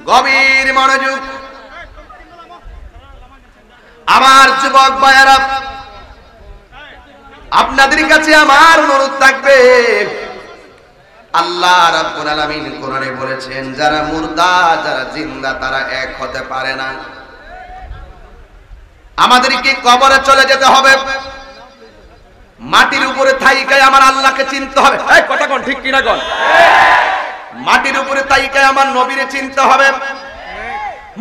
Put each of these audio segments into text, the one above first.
গভীর মনোযোগ। আমার যুবক ভাইয়েরা, আপনাদের কাছে আমার অনুরোধ থাকবে, আল্লাহ রাব্বুল আলামিন কোরআনে বলেছেন যারা মুর্দা যারা জিন্দা তারা এক হতে পারে না। আমাদেরকে কবরে চলে যেতে হবে, মাটির উপরে থাইকায় আমার আল্লাহকে চিনতে হবে। এই কথা কোন ঠিক কিনা কোন? মাটির উপরে তাইকায় আমার নবীরে চিনতে হবে,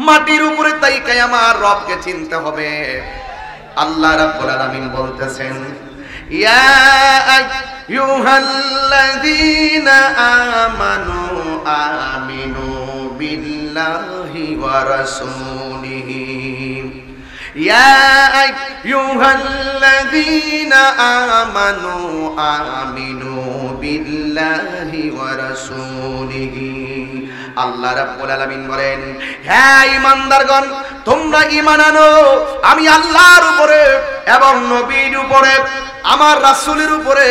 মাটির উপরে তাইকায় আমার রবকে চিনতে হবে। আল্লাহ রাব্বুল আলামিন বলতেছেন ইয়া আইয়ুহাল্লাযীনা আমানু আমিনু বিল্লাহি ওয়া রাসূলিহি ইয়া আইয়ুহাল্লাযীনা আমানু আমিনু বিল্লাহি ওয়া রাসূলিহি। আল্লাহ রাব্বুল আলামিন বলেন, হে ঈমানদারগণ, তোমরা ঈমান আনো আমি আল্লাহর উপরে এবং নবীর উপরে, আমার রাসূলের উপরে।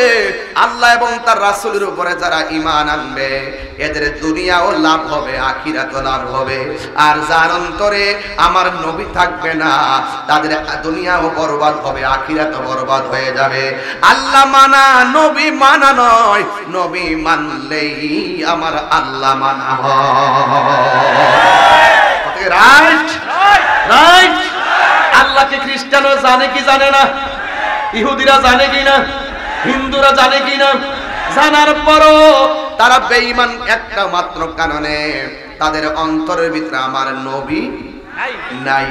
আল্লাহ এবং তার রাসূলের উপরে যারা ঈমান আনবে এদের দুনিয়াও লাভ হবে, আখিরাতও লাভ হবে। আর যার অন্তরে আমার নবী থাকবে না তাদের দুনিয়াও বরবাদ হবে, আখিরাতও বরবাদ হয়ে যাবে। আল্লাহ মানা নবী মানা নয়, নবী মানলেই আমার আল্লাহ মানা হয়। Right right. আল্লাহকে খ্রিস্টানও জানে কি জানে না? ইহুদিরা জানে কি না? হিন্দুরা জানে কি না? জানার পরও তারা বেঈমান একটা মাত্র কারণে, তাদের অন্তরের ভিতরে আমার নবী নাই।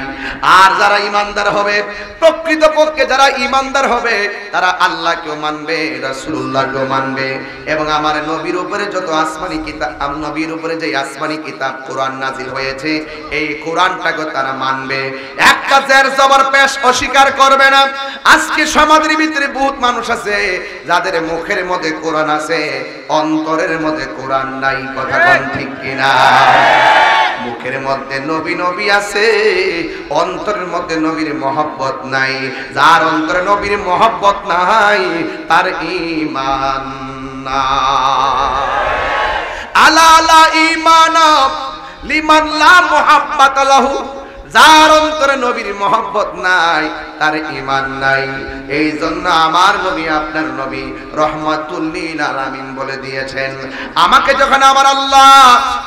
আর যারা ঈমানদার হবে, প্রকৃতপক্ষে যারা ঈমানদার হবে তারা আল্লাহকেও মানবে, রাসূলুল্লাহকেও মানবে, এবং আমার নবীর উপরে যত আসমানি কিতাব, নবীর উপরে যে আসমানি কিতাব কোরআন নাজিল হয়েছে এই কোরআনটাকে তারা মানবে। একটা জের জবর পেশ অস্বীকার করবে না। আজকে সমাজের ভিতরে বহুত মানুষ আছে যাদের মুখের মধ্যে কোরআন আছে, অন্তরের মধ্যে কোরআন নাই। কথা কোন ঠিক কিনা? মুখের মধ্যে নবী নবী আছে, অন্তরের মধ্যে নবীর মহব্বত নাই। যার অন্তরে নবীর মহব্বত নাই তার ঈমান নাই। আলা লা ঈমান লিমান লা মুহাব্বাত লাহু। যার অন্তরে নবীর মহব্বত নাই তার ঈমান নাই। এই জন্য আমার নবী, আপনার নবী রহমাতুল লিল আলামিন বলে দিয়েছেন, আমাকে যখন আমার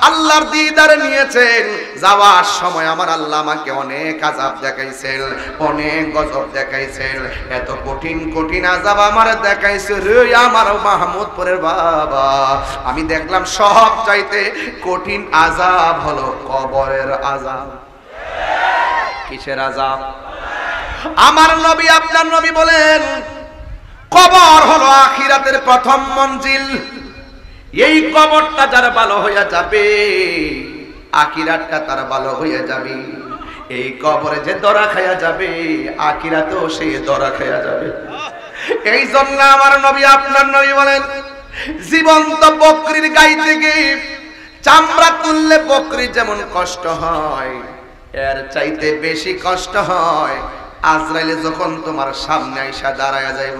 আল্লাহর দিদারে নিয়েছেন, যাওয়ার সময় আমার আল্লাহ আমাকে অনেক আযাব দেখাইছেন, অনেক গজব দেখাইছেন। এত কঠিন কঠিন আযাব আমার দেখাইছে রে আমার মাহমুদপুরের বাবা। আমি দেখলাম সব চাইতে কঠিন আযাব হলো কবরের আযাব। কিসের আযাব? আমার নবী, আপনার নবী বলেন কবর হলো আখিরাতের প্রথম মঞ্জিল। এই কবরটা যার ভালো হয়ে যাবে আখিরাতটা তার ভালো হয়ে যাবে। এই কবরে যে দরা খায়া যাবে আখিরাতেও সে দরা খায়া যাবে। এই জন্য আমার নবী, আপনার নবী বলেন জীবন্ত বকরির গাই থেকে চামড়া তুললে বকরি যেমন কষ্ট হয়, এর চাইতে বেশি কষ্ট হয় আজরাইলে যখন তোমার সামনে আইসা দাঁড়ায়া যাইব।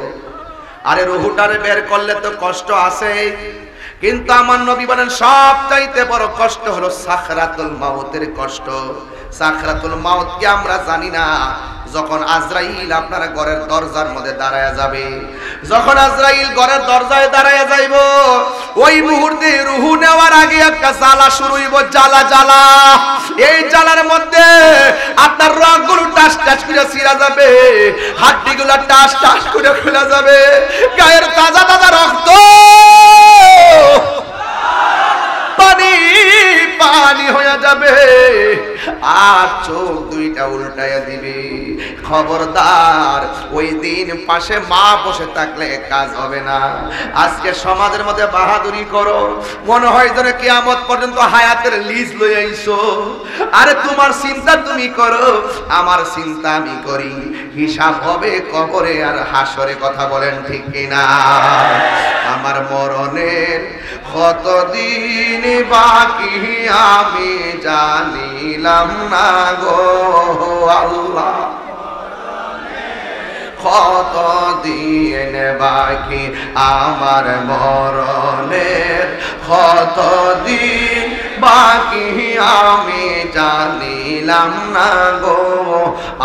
আরে রুহুটারে বের করলে তো কষ্ট আছে, কিন্তু আমার নবী বলেন সব চাইতে বড় কষ্ট হলো সাকরাতুল মাউতের কষ্ট। সাকরাতুল মাউত কি আমরা জানি না? যখন আজরাইল আপনার ঘরের দরজার মধ্যে দাঁড়ায়া যাবে, যখন আজরাইল ঘরের দরজায় দাঁড়ায়া যাইব, ওই মুহূর্তে রুহু নেওয়ার আগে একটা জ্বালা শুরু হইব, জ্বালা জ্বালা। এই জ্বালার মধ্যে আপনার রগগুলো টাস টাস করে ছিঁড়া যাবে, হাড্ডিগুলো টাস টাস করে খুলে যাবে, গায়ের তাজা তাজা রক্ত পানি পানি হয়ে যাবে, আর চোখ দুইটা উল্টাইয়া দিবে। খবরদার, ওই দিন পাশে মা বসে থাকলে কাজ হবে না। আজকে সমাজের মধ্যে বাহাদুরি করো, মনে হয় যেন কিয়ামত পর্যন্ত হায়াতের লিজ লই আইছো। আরে তোমার চিন্তা তুমি করো, আমার চিন্তা আমি করি। হিসাব হবে কবরে আর হাসরে। কথা বলেন ঠিক কিনা? আমার মরণের কতদিন বাকি আমি জানিলাম না গো আল্লাহ, কতদিন বাকি আমার মরণের, কতদিন বাকি আমি জানিলাম না গো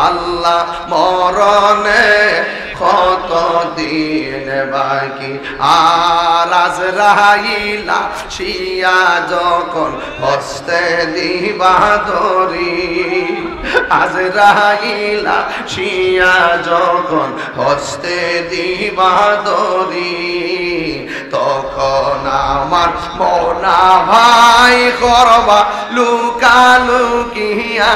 আল্লাহ মরণে কত দিন বাকি। আর আজরাইলা শিয়া যখন হস্তে দিবা ধরি, আজরাইলা শিয়া যখন হস্তে দিবা ধরি, তখন আমার মনা ভাই করবা লুকালুকি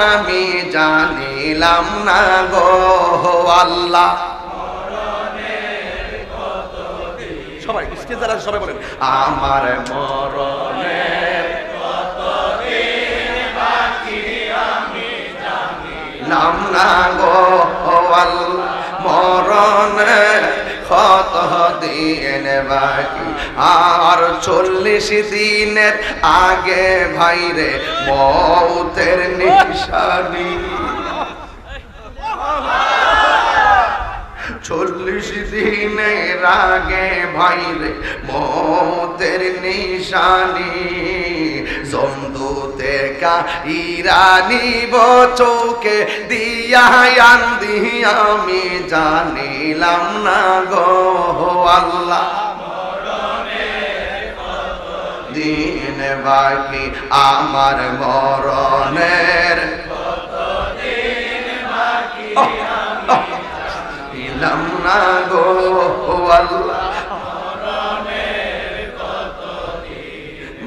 আমি জানিলাম না গো আল্লাহ। সবাই স্টেজে যারা সবাই বলেন আমার মরণের কতদিন বাকি আমি জানিলাম না গো আল্লাহ, মরণের কতদিন বাকি। আর 40 দিনের আগে ভাইরে মৌতের নিশানি, 40 দিনের আগে ভাইরে মৌতের নিশানি, জমদূতে কাইরানি চোখে দিয়া আন্দি আমি জানিলাম না গো আল্লাহ, দিন বাকি আমার মরণের জানিলাম না গো আল্লাহ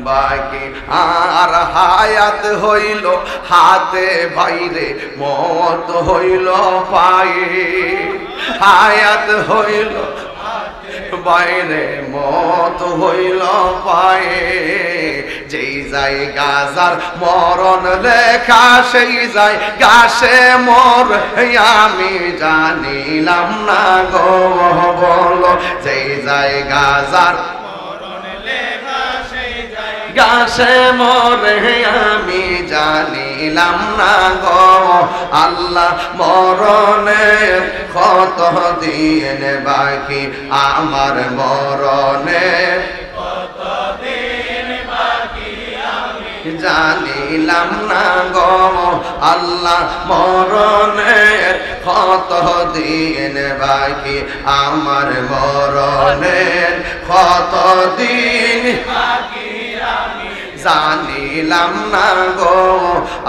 বাকি। আর হায়াত হইল হাতে বাইরে, মত হইল পায়ে, হায়াত হইল বাইরে, মত হইল পায়ে, যেই জায়গা যার মরণ লেখা সেই জায়গা সে মর আমি জানিলাম না গো বলো, যেই জায়গা যার গাছে মরে আমি জানিলাম না গো আল্লাহ, মরণের কত দিন বাকি আমার মরণের কত দিন বাকি আমি জানিলাম না গো আল্লাহ, মরণের কত দিন বাকি আমার মরণের কত দিন বাকি জানিলাম না গো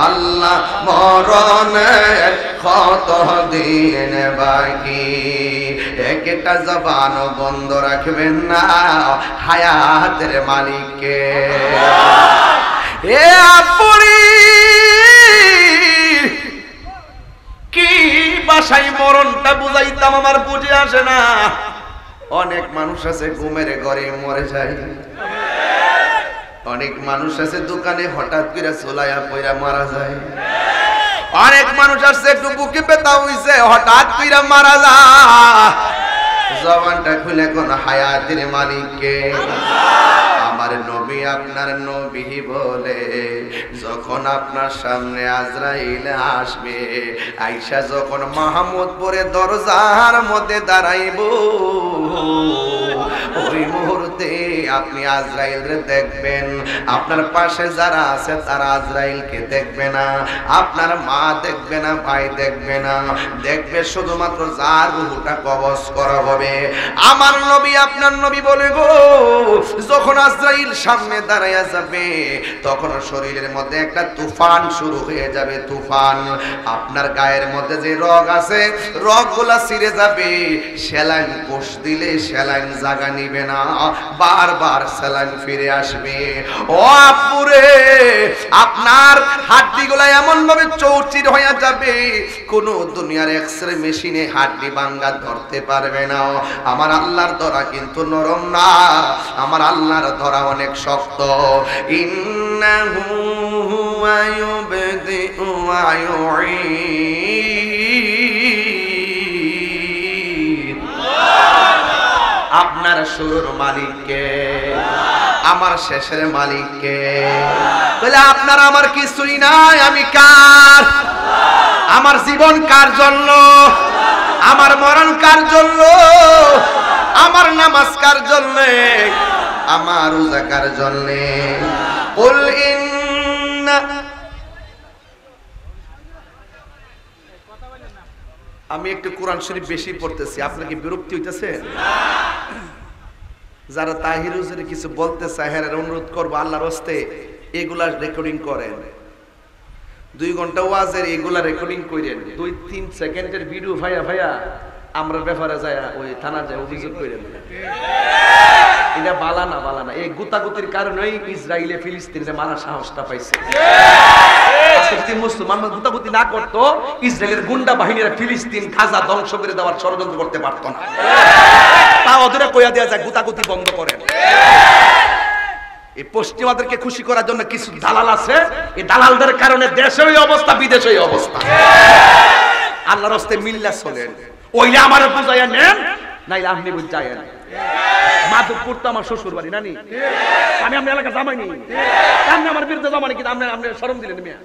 আল্লাহ, মরণের কত দিন বাকি। একটা জবান বন্ধ রাখবেন না হায়াতের মালিককে। এ আপনি কি বাসায় মরণটা বুঝাইতাম আমার বুঝে আসে না। অনেক মানুষ আছে ঘুমের ঘরে মরে যায়, অনেক মানুষ আছে দোকানে হঠাৎ করে চলাইয়া পইরা মারা যায়, অনেক মানুষ আছে একটু বুকে ব্যথা হইছে হঠাৎ করে মারা যায়। জবানটা খুলে কোন হায়াতের মালিককে। আমার নবী আপনার নবী বলে যখন আপনার সামনে আজরাইল আসবে, আয়েশা যখন মাহমুদপুরে দরজার মধ্যে দাঁড়াইব, ওই মুহূর্তে আপনি আজরাইলকে দেখবেন। আপনার পাশে যারা আছে তারা আজরাইলকে দেখবে না, আপনার মা দেখবে না, ভাই দেখবে না, দেখবে শুধুমাত্র যার রূহটা কবজ করা হবে। আমার নবী আপনার নবী বলে গো যখন আজরাইল সামনে দাঁড়াইয়া যাবে তখন শরীরের মধ্যে একটা তুফান শুরু হয়ে যাবে, তুফান। আপনার গায়ের মধ্যে যে রগ আছে রগগুলা ছিঁড়ে যাবে, সেলাইন কোষ দিলে সেলাইন জায়গা নিবে না, বারবার সেলাইন ফিরে আসবে। ও আপুরে আপনার হাড্ডিগুলা এমন ভাবে চৌচির হয়ে যাবে কোন দুনিয়ার এক্সরে মেশিনে হাড্ডি ভাঙা ধরতে পারবে না। আমার আল্লাহর ধরা কিন্তু নরম না, আমার আল্লাহর ধরা অনেক শক্ত। ইন্নাহু হুয়া ইউবদিউ ওয়া ইউঈদ। আপনার শুরুর মালিককে, আমার শেষের মালিককে। তাহলে আপনার আমার কিছুই নাই, আমি কার? আমার জীবন কার জন্য? আমার মরণ কার জন্য? আমার নামাজ কার জন্য? আমার রোজা কার জন্য? কুল ইন্না আমি একটু কোরআন শরীফ বেশি পড়তেছি, আপনার কি বিরক্তি হইতেছে? যারা তাহির হুজুরে কিছু বলতে চায় হ্যাঁ অনুরোধ করবো আল্লাহর হস্তে এগুলা রেকর্ডিং করেন। 2 ঘন্টা ওয়াজের এগুলা রেকর্ডিং করেন, 2-3 সেকেন্ডের ভিডিও ভাইয়া ভাইয়া আমরা ব্যাপারে যায় ওই থানা যায় অভিযোগ করেন। এটা বালানা বালানা, এই গুতাগুতির কারণেই ইসরায়েলে ফিলিস্তিনে মারা সাহসটা পাইছে। যদি মুসলমান গুতাগুতি না করতো, ইসরায়েলের গুন্ডা বাহিনীরা ফিলিস্তিন গাজা ধ্বংস করে দেওয়ার ষড়যন্ত্র করতে পারতো না। তা ওদের কইয়া দেয়া যায় গুতাগুতি বন্ধ করেন। এই পশ্চিমাদেরকে খুশি করার জন্য কিছু দালাল আছে, এই দালালদের কারণে দেশের এই অবস্থা, বিদেশের এই অবস্থা। আল্লাহর রাস্তায় মিল্লা চলেন, ওইলে আমার বুঝাইয়া নেন, নাইলে আপনি বুঝাইয়া নেন। মাধবপুর তো আমার শ্বশুর বাড়ি নানি, আমি আপনার এলাকা জামাইনি, আপনি আমার বিরুদ্ধে জামানি, কিন্তু আপনি আপনি শরম দিলেন মিয়া।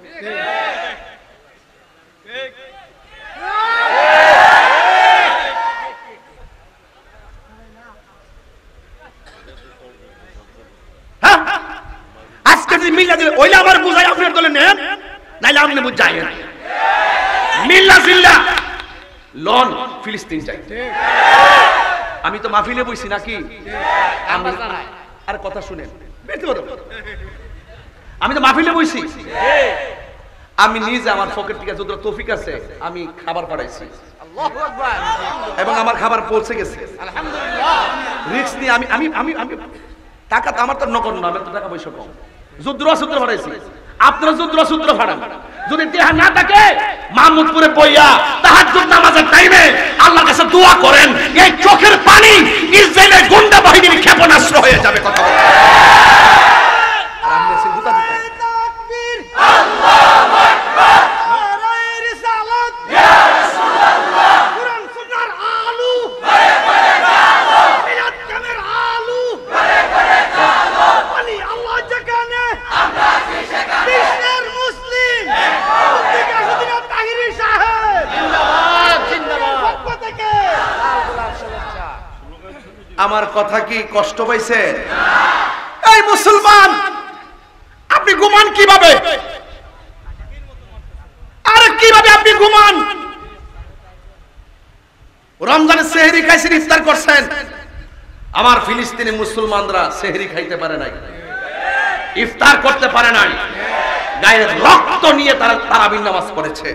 আজকে যদি মিল্লা দিলে ওইলে আবার বুঝাই আপনার দলে নেন, নাইলে আপনি বুঝাইয়া নেন। মিল্লা জিল্লা লন ফিলিস্তিন চাই। আমি তো মাহফিলে বইছি নাকি? আর কথা শুনেন, আমি তো মাহফিলে বইছি। আমি নিজে আমার পকেট থেকে যতটা তৌফিক আছে আমি খাবার পাঠাইছি এবং আমার খাবার পৌঁছে গেছে আলহামদুলিল্লাহ। রিস্ক নিয়ে আমি আমি আমি আমি টাকা তো আমার তো নগদ না, আমার তো টাকা পয়সা কম, যুদ্রা সূত্র পাঠাইছি। আপনারা যুদ্রা সূত্র ফাড়ান, যদি দেহা না থাকে মাহমুদপুরে বইয়া তাহাজ্জুদ নামাজের টাইমে আল্লাহর কাছে দোয়া করেন, এই চোখের পানি ইসরায়েলের গুন্ডা বাহিনীর ক্ষেপণাস্ত্র হয়ে যাবে। কথা বলেন আর আমি এসে গুতা দিতে তাকবীর, আল্লাহু আকবার, নারায়ে রিসালাত, ইয়া রাসূলুল্লাহ, কুরআন সুন্নাহর আলু করে করে গালো, মিলাদ কামের আলু করে করে গালো, বলি আল্লাহ যেখানে আমরা কি সেখানে, বিশ্বের মুসলিম মুফতি গাজীউদ্দিন তাহিরি সাহেব জিন্দাবাদ জিন্দাবাদ, পক্ষ থেকে শুভেচ্ছা। আমার কথা কি কষ্ট পাইছে? এই মুসলমান আপনি ঘুমান কিভাবে? আরে কিভাবে আপনি ঘুমান? রমজানে সেহরি খাইছেন, ইফতার করছেন, আমার ফিলিস্তিনি মুসলমানরা সেহরি খাইতে পারে নাই, ইফতার করতে পারে নাই, গায়ের রক্ত নিয়ে তারা তারাবির নামাজ পড়েছে।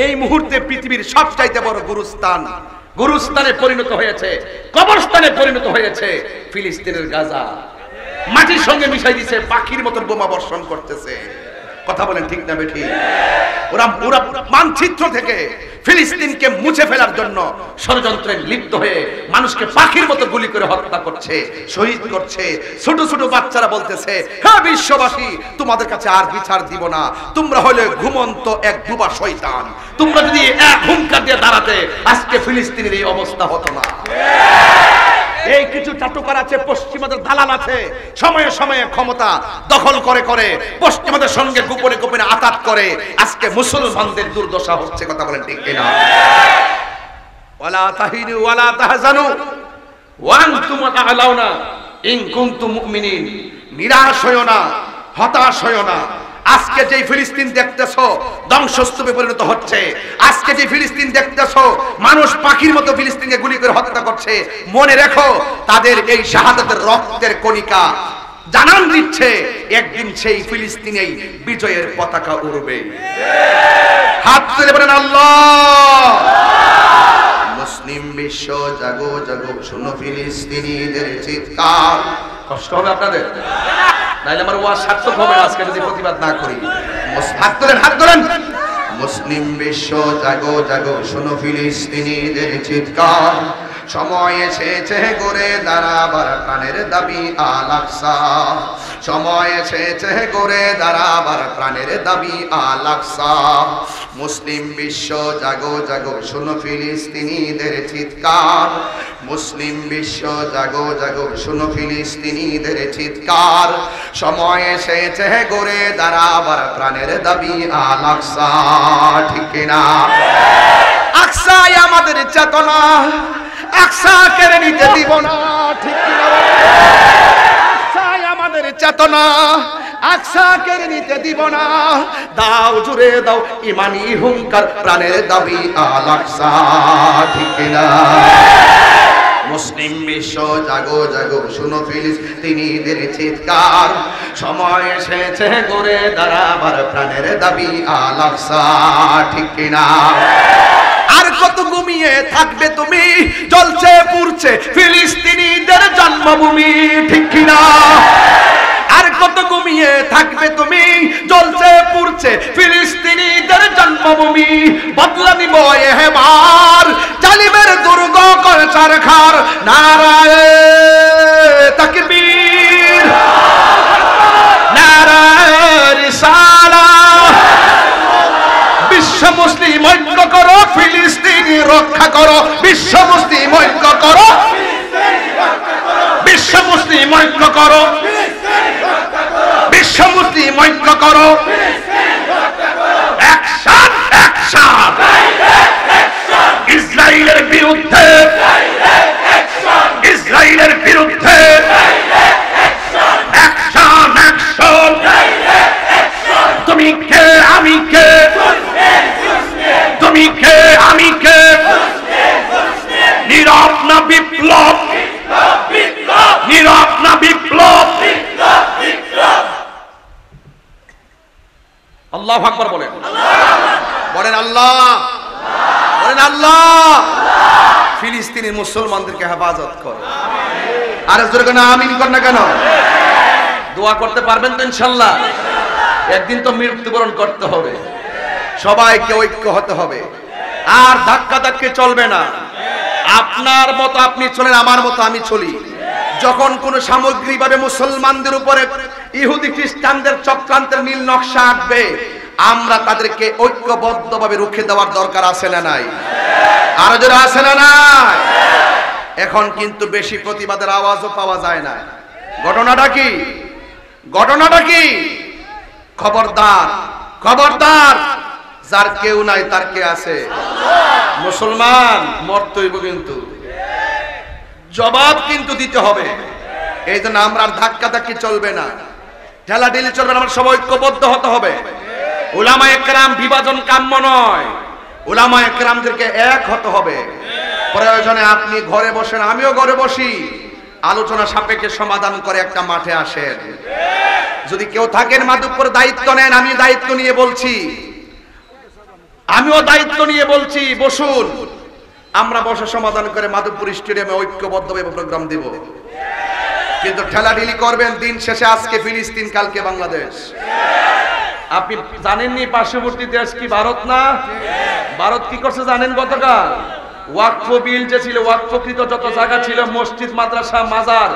এই মুহূর্তে পৃথিবীর সবচাইতে বড় গুরুস্থানে পরিণত হয়েছে, কবরস্থানে পরিণত হয়েছে ফিলিস্তিনের গাজা। মাটির সঙ্গে মিশাই দিছে, পাখির মতো বোমা বর্ষণ করতেছে। কথা বলেন ঠিক না বেঠিক? ওরা পুরো মানচিত্র থেকে ফিলিস্তিনকে মুছে ফেলার জন্য ষড়যন্ত্রে লিপ্ত হয়ে মানুষকে পাখির মতো গুলি করে হত্যা করছে, শহীদ করছে। ছোট ছোট বাচ্চারা বলতেছে, হে বিশ্ববাসী, তোমাদের কাছে আর বিচার দিব না, তোমরা হলে ঘুমন্ত এক ডুবা শয়তান, তোমরা যদি এক হুঙ্কার দিয়ে দাঁড়াতে আজকে ফিলিস্তিনের এই অবস্থা হতো না। এই কিছু চাটুকার আছে, পশ্চিমাদের দালাল আছে, সময়ে সময়ে ক্ষমতা দখল করে করে পশ্চিমাদের সঙ্গে গোপনে গোপনে আঘাত করে আজকে মুসলমানদের দুর্দশা হচ্ছে। কথা বলেন ঠিক কিনা? ওয়ালা তাহিনু ওয়ালা তাহজানু ওয়া আনতুম আ'লাউনা ইন কুনতুম মুমিনিন। নিরাশ হয়ো না, হতাশ হয়ো না। আজকে যে ফিলিস্তিন দেখতেছো ধ্বংসস্তূপে পরিণত হচ্ছে, আজকে যে ফিলিস্তিন দেখতেছো মানুষ পাখির মতো ফিলিস্তিনকে গুলি করে হত্যা করছে, মনে রেখো তাদের এই শাহাদাতের রক্তের কণিকা জানান দিচ্ছে একদিন সেই ফিলিস্তিনেই বিজয়ের পতাকা উড়বে। হাত তুলে বলেন আল্লাহ। মুসলিম বিশ্ব জাগো জাগো, শোনো ফিলিস্তিনিদের চিৎকার। কষ্ট হবে আপনাদের, নাইলে আমার ওয়াজ সার্থক হবে আজকে যদি প্রতিবাদ না করি। হাত তোলেন, হাত তোলেন। মুসলিম বিশ্ব জাগো জাগো, শোনো ফিলিস্তিনিদের চিৎকার। সময় এসেছে গড়ে দাঁড়াবার প্রাণের দাবি আল আকসা। সময় এসেছে গড়ে দাঁড়াবার প্রাণের দাবি আল আকসা। মুসলিম বিশ্ব জাগো জাগো, শোনো ফিলিস্তিনিদের চিৎকার। মুসলিম বিশ্ব জাগো জাগো, শোনো ফিলিস্তিনিদের চিৎকার। সময় এসেছে গড়ে দাঁড়াবার প্রাণের দাবি আল আকসা। ঠিক কিনা? আকসাই আমাদের চেতনা, আকসা কেড়ে নিতে দিব না। ঠিক কিনা? আকসাই আমাদের চেতনা, আকসা কেড়ে নিতে দিব না। দাও জুড়ে দাও ইমানি হুঙ্কার, প্রাণের দাবি আল আকসা, ঠিক না? মুসলিম বিশ্ব জাগো জাগো, শুনো ফিলিস্তিনিদের চিৎকার, সময় এসেছে গড়ে দাঁড়াবার, প্রাণের দাবি আল আকসা, ঠিক কিনা? আর কত ঘুমিয়ে থাকবে তুমি, জ্বলছে পুড়ছে ফিলিস্তিনিদের জন্মভূমি, ঠিক কিনা? আর কত ঘুমিয়ে থাকবে তুমি, জ্বলছে পুড়ছে ফিলিস্তিনিদের জন্মভূমি। বদলা নিব এবার জালিমের দুর্গ করে চারখার, নারায়ে তাকবীর, নারায়ে রিসালাত। বিশ্ব মুসলিম ঐক্য করো, ফিলিস্তিন রক্ষা করো। বিশ্ব মুসলিম ঐক্য করো, বিশ্ব মুসলিম ঐক্য করো, বিশ্ব মুসলিম ঐক্য করো। অ্যাকশন অ্যাকশন ইসরায়েলের বিরুদ্ধে, ইসরায়েলের বিরুদ্ধে অ্যাকশন অ্যাকশন। তুমি কে আমি কে, তুমি কে আমি কে, নীরব না বিপ্লব, নীরব না বিপ্লব। আল্লাহু আকবার বলেন, বলেন আল্লাহ, বলেন আল্লাহ। ফিলিস্তিনের মুসলমানদেরকে হেফাজত করো। আর জোরে কেন আমিন কর না কেন? দোয়া করতে পারবেন তো ইনশাআল্লাহ? একদিন তো মৃত্যুবরণ করতে হবে, সবাইকে ঐক্য হতে হবে। আর ধাক্কা ধাক্কি চলবে না। আপনার মতো আপনি চলেন, আমার মতো আমি চলি। যখন কোন সামগ্রিকভাবে মুসলমানদের উপরে ইহুদি খ্রিস্টানদের চক্রান্তের নীল নকশা আঁকবে, আমরা তাদেরকে ঐক্যবদ্ধভাবে রুখে দেওয়ার দরকার আছে না নাই? আরো যারা আছে না নাই? এখন কিন্তু বেশি প্রতিবাদের আওয়াজও পাওয়া যায় না। ঘটনাটা কি? ঘটনাটা কি? খবরদার, খবরদার, যার কেউ নাই তার কে আছে? মুসলমান মরতে হইব, কিন্তু জবাব কিন্তু দিতে হবে। এই জন্য আমরা আর ধাক্কা ধাক্কি চলবে না, ঠেলাঠেলি চলবে না। আমরা সবাই ঐক্যবদ্ধ হতে হবে। উলামায়ে কেরাম বিভাজন কাম্য নয়, উলামায়ে কেরামদেরকে এক হতে হবে। প্রয়োজনে আপনি ঘরে বসেন, আমিও ঘরে বসি, আলোচনা সাপেক্ষে সমাধান করে একটা মাঠে আসেন। যদি কেউ থাকেন মাদুপুর দায়িত্ব নেন, আমি দায়িত্ব নিয়ে বলছি, আমিও দায়িত্ব নিয়ে বলছি, বসুন, আমরা বসে সমাধান করে মাধবপুর স্টেডিয়ামে ঐক্যবদ্ধভাবে প্রোগ্রাম দেব। কিন্তু ঠেলাঠেলি করবেন, দিন শেষে আজকে ফিলিস্তিন, কালকে বাংলাদেশ। আপনি জানেননি পার্শ্ববর্তী দেশ কি ভারত না? ভারত কি করছে জানেন? গতকাল ওয়াকফ বিল যে ছিল, ওয়াকফকৃত যত জায়গা ছিল, মসজিদ মাদ্রাসা মাজার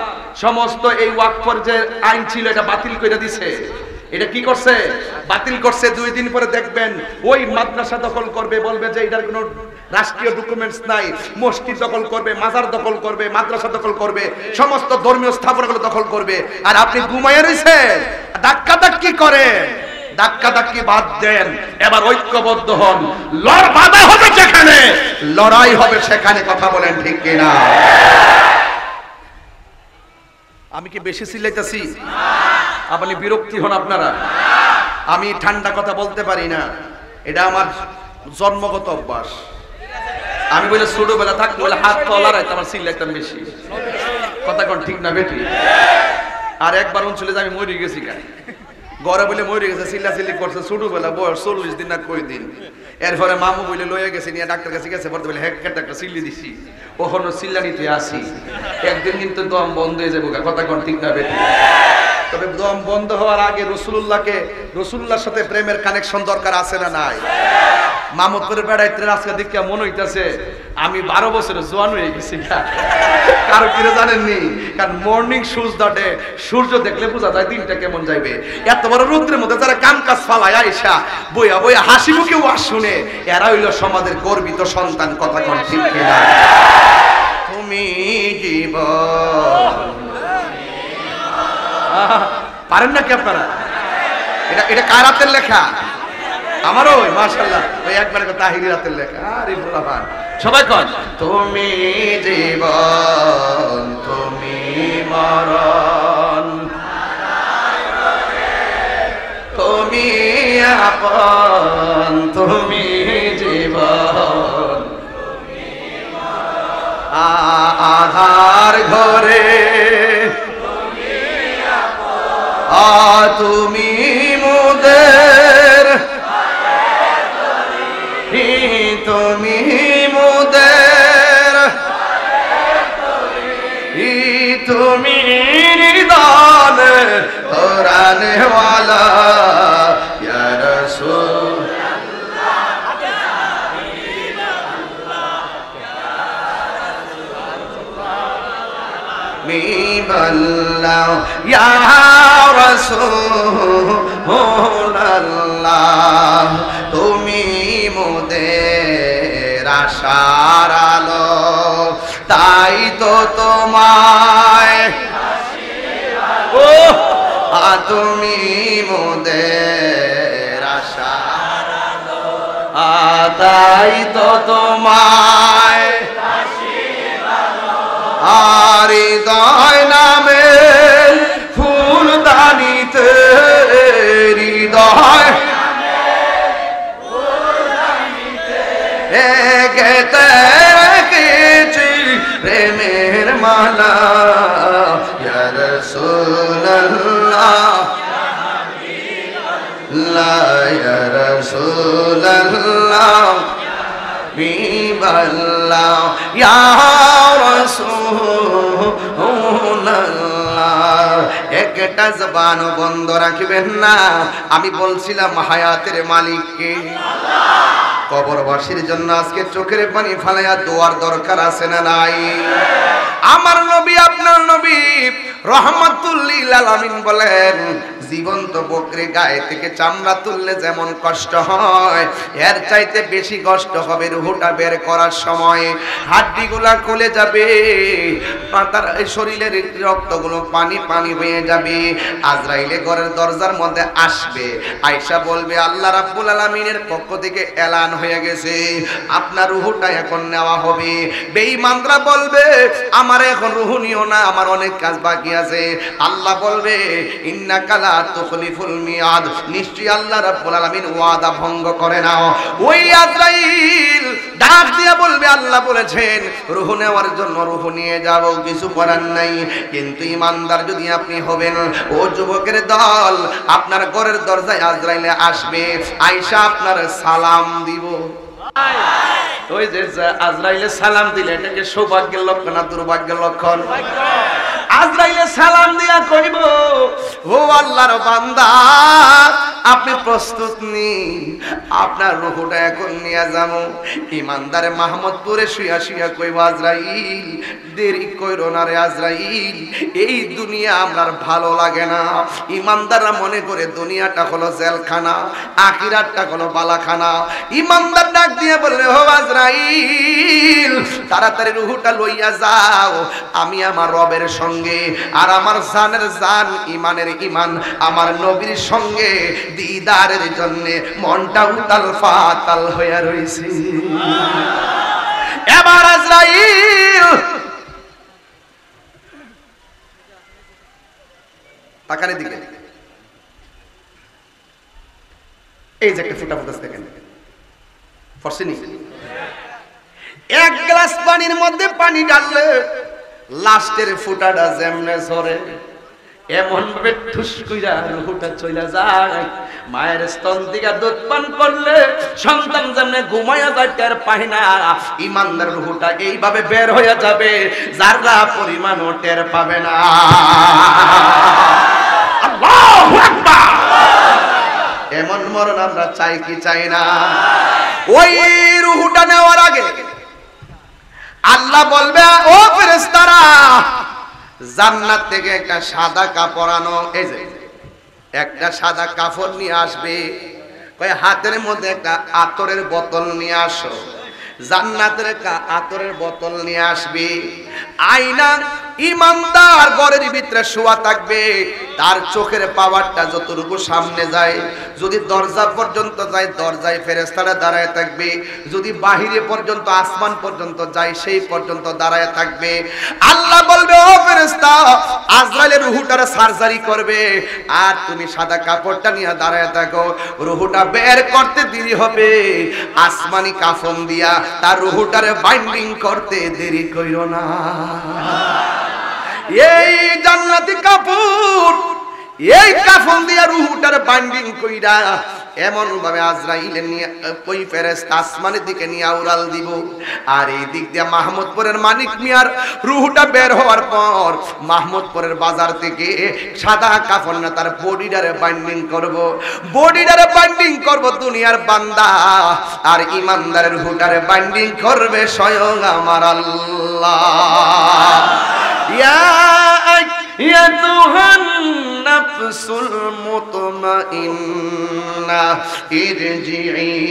সমস্ত, এই ওয়াকফর যে আইন ছিল এটা বাতিল করে দিছে। এটা কি করছে? বাতিল করছে। 2 দিন পরে দেখবেন ওই মাদ্রাসা দখল করবে, বলবে যে এটার কোনো রাষ্ট্রীয় ডকুমেন্টস নাই। মসজিদ দখল করবে, মাজার দখল করবে, মাদ্রাসা দখল করবে, সমস্ত ধর্মীয় স্থাপনাগুলো দখল করবে। আর আপনি ঘুমাইয়া রইছেন, ধাক্কা ধাক্কি করেন। ধাক্কা ধাক্কি বাদ দেন, এবার ঐক্যবদ্ধ হন। বাধা হবে যেখানে, লড়াই হবে সেখানে। কথা বলেন ঠিক কিনা? আমি কি বেশি চিল্লাইতেছি? আপনি বিরক্তি হন আপনারা? আমি ঠান্ডা কথা বলতে পারি না, এটা আমার জন্মগত অভ্যাস। আমি বলে ছোটবেলা থাকতে বলে হাত তলা রাখতে আমার চিল্লাইতাম বেশি। কথা কোন ঠিক না বেটি? আর একবার চলে যে আমি মরে গেছি, ঘরে বলে মরে গেছে, চিল্লাচিল্লি করছে। ছোটবেলা বয়স 40 দিন না কই দিন। এরপরে মামু বলে লয়ে গেছে, নিয়ে ডাক্তার কাছে গেছে, পড়তে বলে হেড ডাক্তার চিল্লি দিছি, ওখানে চিল্লানিতে আসি। একদিন কিন্তু দম বন্ধ হয়ে যাবো। কথা কোন ঠিক না বেটি? তবে দম বন্ধ হওয়ার আগে রসুল্লাহর সাথে প্রেমের কানেকশন দরকার আছে না নাই? মামুদপুরে বেড়াইতে আজকে দেখে মনে হইতেছে আমি 12 বছরের জোয়ান হয়ে গেছি। কারো কিরে জানেননি? কারণ মর্নিং সূর্য দেখলে বোঝা যায় দিনটা কেমন যাইবে। এত বড় রৌদ্রের মধ্যে যারা কাম কাজ ফালায় আইসা বইয়া বইয়া হাসি মুখে ওয়াজ শুনে, এরা হইল সমাজের গর্বিত সন্তান। কথা কোন ঠিক কিনা? তুমি জীবন পারেন নাকি আপনারা? এটা কার হাতের লেখা? আমারও মাশাআল্লাহ, ওই একবারে তাহিরি রাতের লেখা। আরে ভোলাভান সবাই কন, তুমি জীবন তুমি মরণ, তুমি আপন, তুমি জীবন, আধার ঘরে তুমি মোদের, তুমি মোদের, তুমি নিদান কোরআনে ওয়ালা ইয়া রাসূল বিল্লাহ ইয়া রাসূলুল্লাহ, তুমি মোদের আশার আলো, তাই তো তোমায় ও তুমি মোদের আশার আলো, তাই তো তোমায় আর হৃদয় নামে ফুলদানিতে, হৃদয় গেতে রেখেছি প্রেমের মালা ইয়া রাসূলুল্লাহ ইয়া রাসূলুল্লাহ বিল্লাহ ইয়া রাসূলুল্লাহ। একটা জবান বন্ধ রাখবেন না। আমি বলছিলাম হায়াতের মালিককে, কবরবাসীর জন্য আজকে চোখের পানি ফালাইয়া দোয়ার দরকার আছে না নাই? আমার নবী আপনার নবী রাহমাতুল লিল আলামিন বলেন, জীবন্ত বকরি গায়ে থেকে চামড়া তুললে যেমন কষ্ট হয়, এর চাইতে বেশি কষ্ট হবে রুহটা বের করার সময়। হাড্ডিগুলা খুলে যাবে, তার শরীরের রক্তগুলো পানি পানি হয়ে যাবে। আজরাইলে ঘরের দরজার মধ্যে আসবে, আয়েশা বলবে আল্লাহ রাব্বুল আলামিনের পক্ষ থেকে এলান হয়ে গেছে, আপনার রুহটা এখন নেওয়া হবে। বেঈমানরা বলবে আমার এখন রুহ নিও না, আমার অনেক কাজ বাকি আছে। আল্লাহ বলবে ইন্নাকা লা তুখলিফুল মিয়াদ, নিশ্চয়ই আল্লাহ রাব্বুল আলামিন ওয়াদা ভঙ্গ করে না। ওই আজরাইল ডাক দিয়া বলবে আল্লাহ বলেছেন রুহ নেওয়ার জন্য রুহ নিয়ে যাব, কিছু করার নাই। কিন্তু ইমানদার যদি আপনি হবেন, ও যুবকের দল, আপনার ঘরের দরজায় আজরাইলে আসবে, আয়েশা আপনার সালাম দিব। ওই যে আজরাইলে সালাম দিলে এটাকে সৌভাগ্যের লক্ষণ না দুর্ভাগ্যের লক্ষণ? আজরাইলে সালাম দিয়া কইব ও আল্লাহর বান্দা, আপনি প্রস্তুত নি? আপনার রূহটা এখন নিয়ে যাবো। ইমানদারে মাহমুদপুরে শুয়া শুয়া কইব আজরাইল দেরি কইরো না রে আজরাইল, এই দুনিয়া আমার ভালো লাগে না। ইমানদাররা মনে করে দুনিয়াটা হলো জেলখানা, আখিরাতটা হলো বালাখানা। ইমানদার ডাক দিয়ে বললে ও আজরাইল তাড়াতাড়ি রূহটা লইয়া যাও, আমি আমার রবের সঙ্গে আর আমার জানের জান ইমানের ইমান আমার নবীর সঙ্গে দিদারের জন্য মনটা উতাল ফাতাল হইয়া রইছে। এবার আজরাইল তাকানে দিকে, এই যে একটা ফুটা ফুটাস দেখেন, ফরসিনি এক গ্লাস পানির মধ্যে পানি ঢাললে লাস্টের ফুটাটা যেমনে ঝরে এমন ভাবে ঠুস কইরা রুহটা চলে যায়। মায়ের স্তন থেকে দুধ পান করলে সন্তান যেমনে ঘুমায়া যায় টের পায় না, ইমানদার রুহটা এইভাবে বের হয়ে যাবে, যারা পরিমাণও টের পাবে না। আল্লাহু আকবার! এমন মরণ আমরা চাই কি চাই না? ওই রুহটা নেওয়ার আগে আল্লাহ বলবে ও ফেরেশতারা, জান্নাত থেকে একটা সাদা কাপড় আনো। এই যে একটা সাদা কাপড় নিয়ে আসবে, কয় হাতের মধ্যে একটা আতরের বোতল নিয়ে আসো। জান্নাতের একটা আতরের বোতল নিয়ে আসবে। আয়না ইমানদার ঘরের ভিতরে শোয়া থাকবে, তার চোখের পাওয়ারটা যতটুকু সামনে যায়, যদি দরজা পর্যন্ত যায় দরজায় ফেরেশতারা দাঁড়ায় থাকবে, যদি বাহিরে পর্যন্ত আসমান পর্যন্ত যায় সেই পর্যন্ত দাঁড়ায় থাকবে। আল্লাহ বলবে ও ফেরেশতা আজরাইলের রূহটারে সার্জারি করবে, আর তুমি সাদা কাপড়টা নিয়ে দাঁড়ায় থাকো, রূহটা বের করতে দেরি হবে, আসমানি কাফন দিয়া তার রূহটারে বাইন্ডিং করতে দেরি কইরো না। এই জান্নাতি কাপড়, এই কাফন দিয়া রূহটার বাইন্ডিং কইরা এমন ভাবে আজরাইলে নিয়ে ওই ফেরেশতা আসমানের দিকে নিয়ে উড়াল দিব। আর এই দিক দিয়ে মাহমুদপুরের মানিক মিয়ার রূহটা বের হওয়ার পর মাহমুদপুরের বাজার থেকে সাদা কাফন না তার বডিটারে বাইন্ডিং করব, বডিটারে বাইন্ডিং করব দুনিয়ার বান্দা, আর ইমানদারের রূহটারে বাইন্ডিং করবে স্বয়ং আমার আল্লাহ। ইয়া আইয়ুহান নাফসুল মুতমাইন্না ইরজিই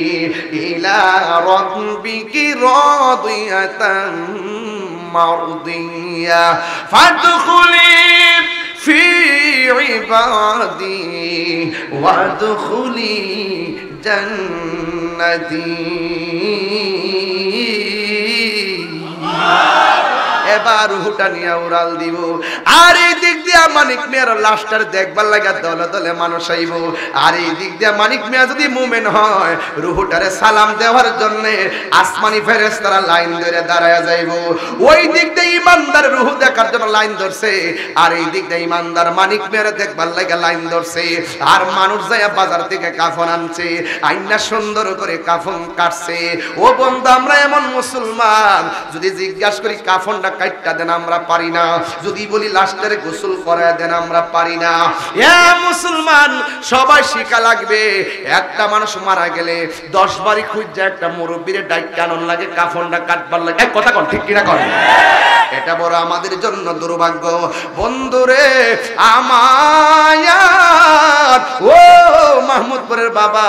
ইলা রাব্বিকি রাদিয়াতাম মারদিয়া ফাদখুলি ফি ইবাদি ওয়াদখুলি জান্নাতি। এবার রূহটা নিয়ে উড়াল দিব। আর এই দিক দিয়ে মানিক মিয়ার লাশটার দেখবার লাগা দলে দলে মানুষ আইব। আর এই দিক দিয়ে মানিক মিয়া যদি মুমিন হয় রূহটারে সালাম দেওয়ার জন্য আসমানি ফেরেশতারা লাইন ধরে দাঁড়ায়া যাইব। ওই দিক দিয়ে ইমানদার রূহ দেখার জন্য লাইন ধরছে, আর এই দিক দিয়ে ইমানদার মানিক মিয়ার দেখবার লাগা লাইন ধরছে। আর মানুষ যায়া বাজার থেকে কাফন আনছে, আইনা সুন্দর করে কাফন কাটছে। ও বন্ধু আমরা এমন মুসলমান, যদি জিজ্ঞাসা করি কাফনটা কাটটা দেন আমরা পারি না, যদি বলি লাশটার গোসল করায় দেন আমরা পারি না। এ মুসলমান সবাই শিখা লাগবে, একটা মানুষ মারা গেলে 10 বারই খুঁজে একটা মুরব্বিরে ডাইক কানন লাগে, কাফনটা কাটবার লাগে। এক কথা কোন ঠিক কিনা কোন? এটা বড় আমাদের জন্য দুর্ভাগ্য। বন্ধুরে আমার ও মাহমুদপুরের বাবা,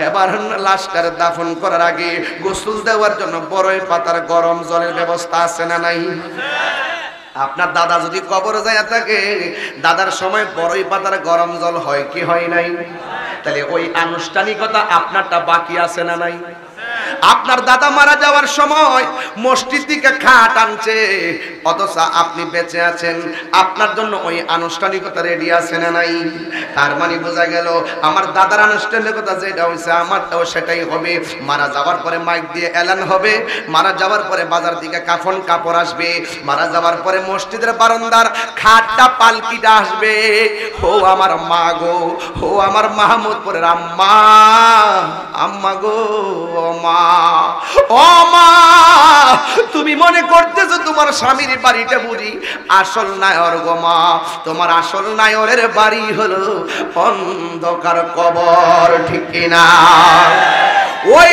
এবার লাশটার দাফন করার আগে গোসল দেওয়ার জন্য বড়ই পাতার গরম জলের ব্যবস্থা আছে না নাই? আপনার দাদা যদি কবরে যায় থাকে, দাদার সময় বড়ই পাতার গরম জল হয় কি হয় নাই? তাহলে ওই আনুষ্ঠানিকতা আপনারটা বাকি আছে না নাই? আপনার দাদা মারা যাওয়ার সময় মসজিদ থেকে খাট আনছে, অথচ আপনি বেঁচে আছেন, আপনার জন্য ওই আনুষ্ঠানিকতা রেডি আছে না নাই? তার মানে বোঝা গেল আমার দাদার আনুষ্ঠানিকতা যেটা হয়েছে আমারটাও সেটাই হবে। মারা যাওয়ার পরে মাইক দিয়ে এলান হবে, মারা যাওয়ার পরে বাজার থেকে কাফন কাপড় আসবে, মারা যাওয়ার পরে মসজিদের বারান্দার খাটটা পালকিটা আসবে। ও আমার মা গো, ও আমার মাহমুদপুরের আম্মা, আম্মা গো, ও মা, ও মা, তুমি মনে করতেছো তোমার স্বামীর বাড়িটা বুঝি আসল নায়র গো মা, তোমার আসল নায়রের বাড়ি হলো অন্ধকার কবর, ঠিক কিনা? ওই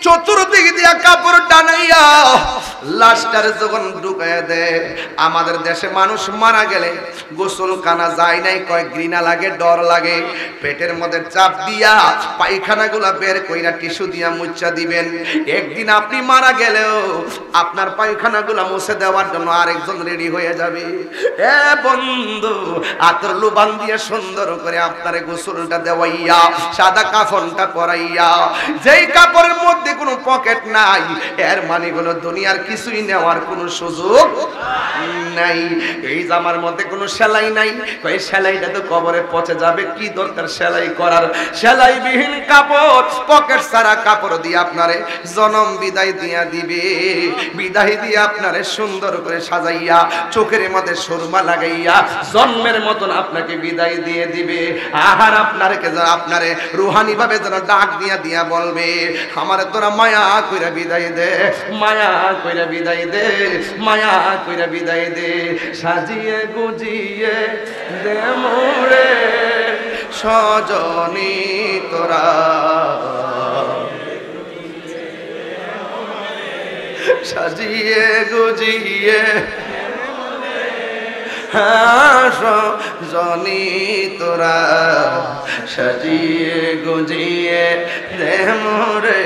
চতুর্দিক দিয়া কাপড় টানাইয়া লাশটার যখন ঢুকাইয়া দেয়, আমাদের দেশে মানুষ মারা গেলে গোসলখানা যায় নাই কয় ঘৃণা লাগে, ডর লাগে, পেটের মধ্যে চাপ দিয়া পায়খানাগুলা বের কইরা টিস্যু দিয়া মুচ্ছা দিবেন। একদিন আপনি মারা গেলেও আপনার পায়খানাগুলা মুছে দেওয়ার জন্য আরেকজন রেডি হয়ে যাবে। এ বন্ধু আতর লুবান দিয়ে সুন্দর করে আপনারে গোসলটা দেওয়াইয়া সাদা কাফনটা পরাইয়া, যেই কাপড়ের মধ্যে কোনো পকেট নাই, এর মানে হলো দুনিয়ার কিছুই নেওয়ার কোনো সুযোগ নাই। এই জামার মধ্যে কোনো সেলাই নাই, এই সেলাইটা তো কবরে পচে যাবে, কি দরকার সেলাই করার? সেলাইবিহীন কাপড়, পকেট ছাড়া কাপড় দিয়ে আপনারে জনম বিদায় দিয়া দিবে। বিদায় দিয়ে আপনারে সুন্দর করে সাজাইয়া চোখের মধ্যে সুরমা লাগাইয়া জন্মের মতন আপনাকে বিদায় দিয়ে দিবে। আহার আপনারে রুহানি ভাবে যেন ডাক দিয়া দিয়া বলবে, আমার তোরা মায়া কইরা বিদায় দে, মায়া কইরা বিদায় দে, মায়া কইরা বিদায় দে, সাজিয়ে গুজিয়ে দে মোরে সজনী তোরা, সাজিয়ে গুজিয়ে সজনী তোরা, সাজিয়ে গুজিয়ে দে মোরে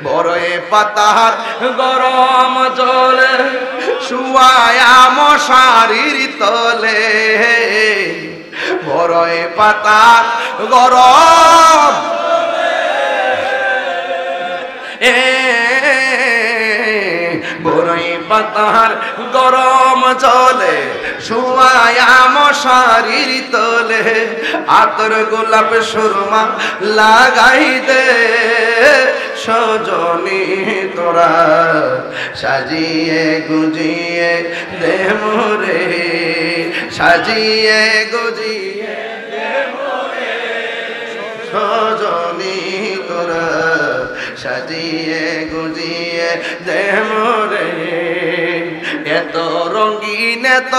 বড়ই পাতার গরম জলে শুয়ায়া মশারির তলে বড়ই পাতার গরম বড়ই পাতার গরম চলে শুয়ায়া মশারির তলে আতর গোলাপ সুরমা লাগাই দে সজনী তোরা সাজিয়ে গুজিয়ে দে মোরে সাজিয়ে গুজিয়ে দে মোরে সজনী তোরা সাজিয়ে গুজিয়ে দে মোরে এত রঙিন এত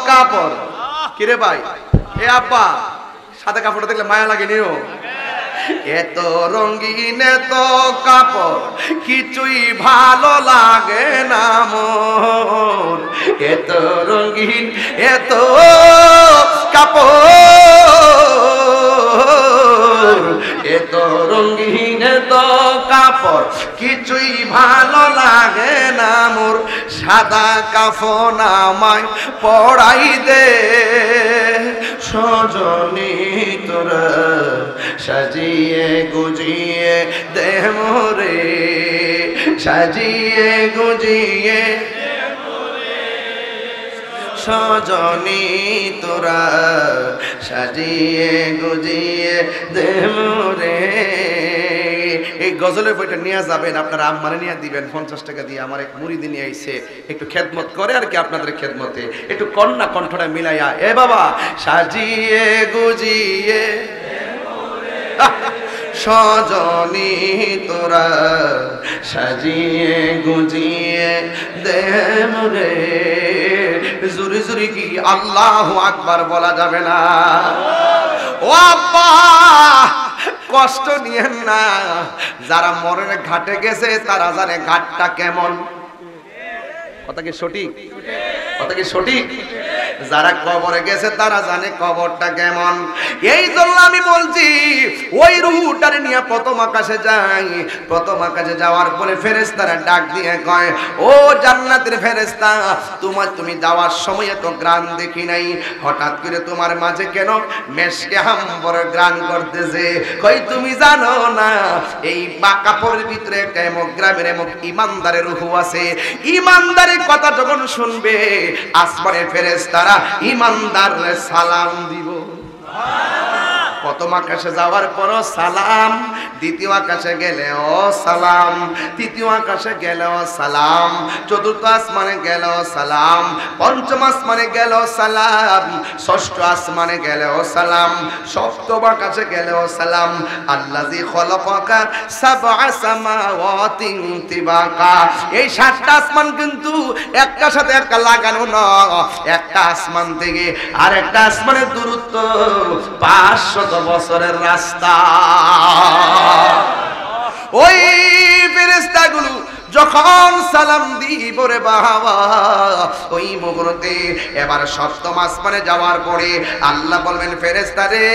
কাপড় কিরে ভাই এ আব্বা সাদা কাপড়টা দেখলে মায়া লাগে নিও এত রঙিন এত কাপড় কিছুই ভালো লাগে না মোর এত রঙিন এত কাপড় এত রঙিন এত কাপড় কিছুই ভালো লাগে না মোর সাদা কাফন আমায় পড়াই দে সজনী তোরা সাজিয়ে গুজিয়ে দে মোরে সাজিয়ে গুজিয়ে সজনী তোরা সাজিয়ে গুজিয়ে দে মোরে এই গজলের বইটা নিয়ে যাবেন আপনারা আম্মারে নিয়ে দিবেন 50 টাকা দিয়ে আমার এক মুরিদি নিয়ে আইছে একটু খেদমত করে আর কি আপনাদের খেদমতে একটু কন্যা কণ্ঠটা মিলাইয়া এ বাবা সাজিয়ে গুজিয়ে সজনী তোরা সাজিয়ে গুজিয়ে দে মোরে জুরি জুরি কি আল্লাহু আকবার বলা যাবে না ও আব্বা কষ্ট নিয়েন না যারা মরণের ঘাটে গেছে তারা জানে ঘাটটা কেমন কথা কি সঠিক কথা কি সঠিক যারা কবরে গেছে তারা জানে কবরটা কেমন এই জন্য আমি বলছি ওই রূহটারে নিয়ে প্রথম আকাশে যাই প্রথম আকাশে যাওয়ার পরে ফেরেশতারা ডাক দিয়ে কয় ও জান্নাতের ফেরেশতা তুমি যাওয়ার সময় এত গ্রান দেখি নাই হঠাৎ করে তোমার মাঝে কেন মেশকে হাম্বর গ্রান করতেছে কই তুমি জানো না এই কাপড়ের ভিতরে একটা এমক গ্রামের এমক ইমানদারের রূহ আছে ইমানদারের কথা যখন শুনবে আসমানের ফেরেশতারা ইমানদারের সালাম দিব প্রথম আকাশে যাওয়ার পর সালাম দ্বিতীয় আকাশে গেলেও সালাম তৃতীয় আকাশে গেলেও সালাম চতুর্থ আসমানে গেলেও সালাম পঞ্চম আসমানে গেলেও সালাম ষষ্ঠ আসমানে গেলেও সালাম সপ্তম আকাশে গেলেও সালাম আল্লাযী খলাকাকা সাবআ সামাওয়াতিন তিবাকা এই সাতটা আসমান কিন্তু একটার সাথে একটা লাগানো না একটা আসমান থেকে আরেকটা আসমানের দূরত্ব 500 বছরের রাস্তা ওই ফেরেশতাগুলো যখন সালাম দিব রে বাবা ওই মুহূর্তে এবার সপ্তম আসমানে যাওয়ার পরে আল্লাহ বলবেন ফেরেশতা রে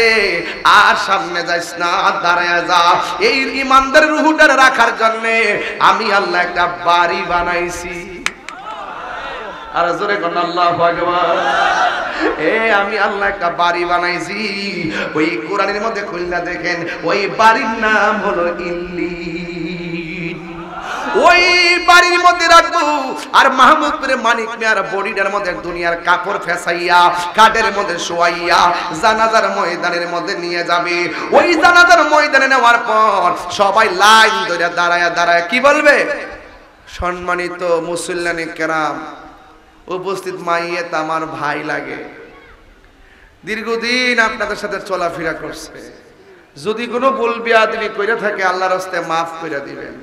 আর সামনে যাইস না দাঁড়ায়া যা এই ইমানদারের রূহটা রাখার জন্য আমি আল্লাহ একটা বাড়ি বানাইছি আর জোরে কোন আল্লাহু আকবার আমি আল্লাহ একটা বাড়ি বানাইছি ওই কোরআনের মধ্যে খুলনা দেখেন ওই বাড়ির নাম হলো ইল্লিন ওই বাড়ির মধ্যে রাখবো আর মাহমুদপুরে মানিক মিয়ার বডিটার মধ্যে দুনিয়ার কাপড় ফেসাইয়া কাঠের মধ্যে শোয়াইয়া জানাজার ময়দানের মধ্যে নিয়ে যাবে ওই জানাজার ময়দানে নেওয়ার পর সবাই লাইন ধরে দাঁড়ায় দাঁড়ায় কি বলবে সম্মানিত মুসল্লিয়ানে কেরাম উপস্থিত মাইয়েত আমার ভাই লাগে দীর্ঘদিন আপনাদের সাথে চলাফেরা করছে যদি কোনো ভুল বিয়াদবি কইরা থাকে আল্লাহর রাস্তায় maaf কইরা দিবেন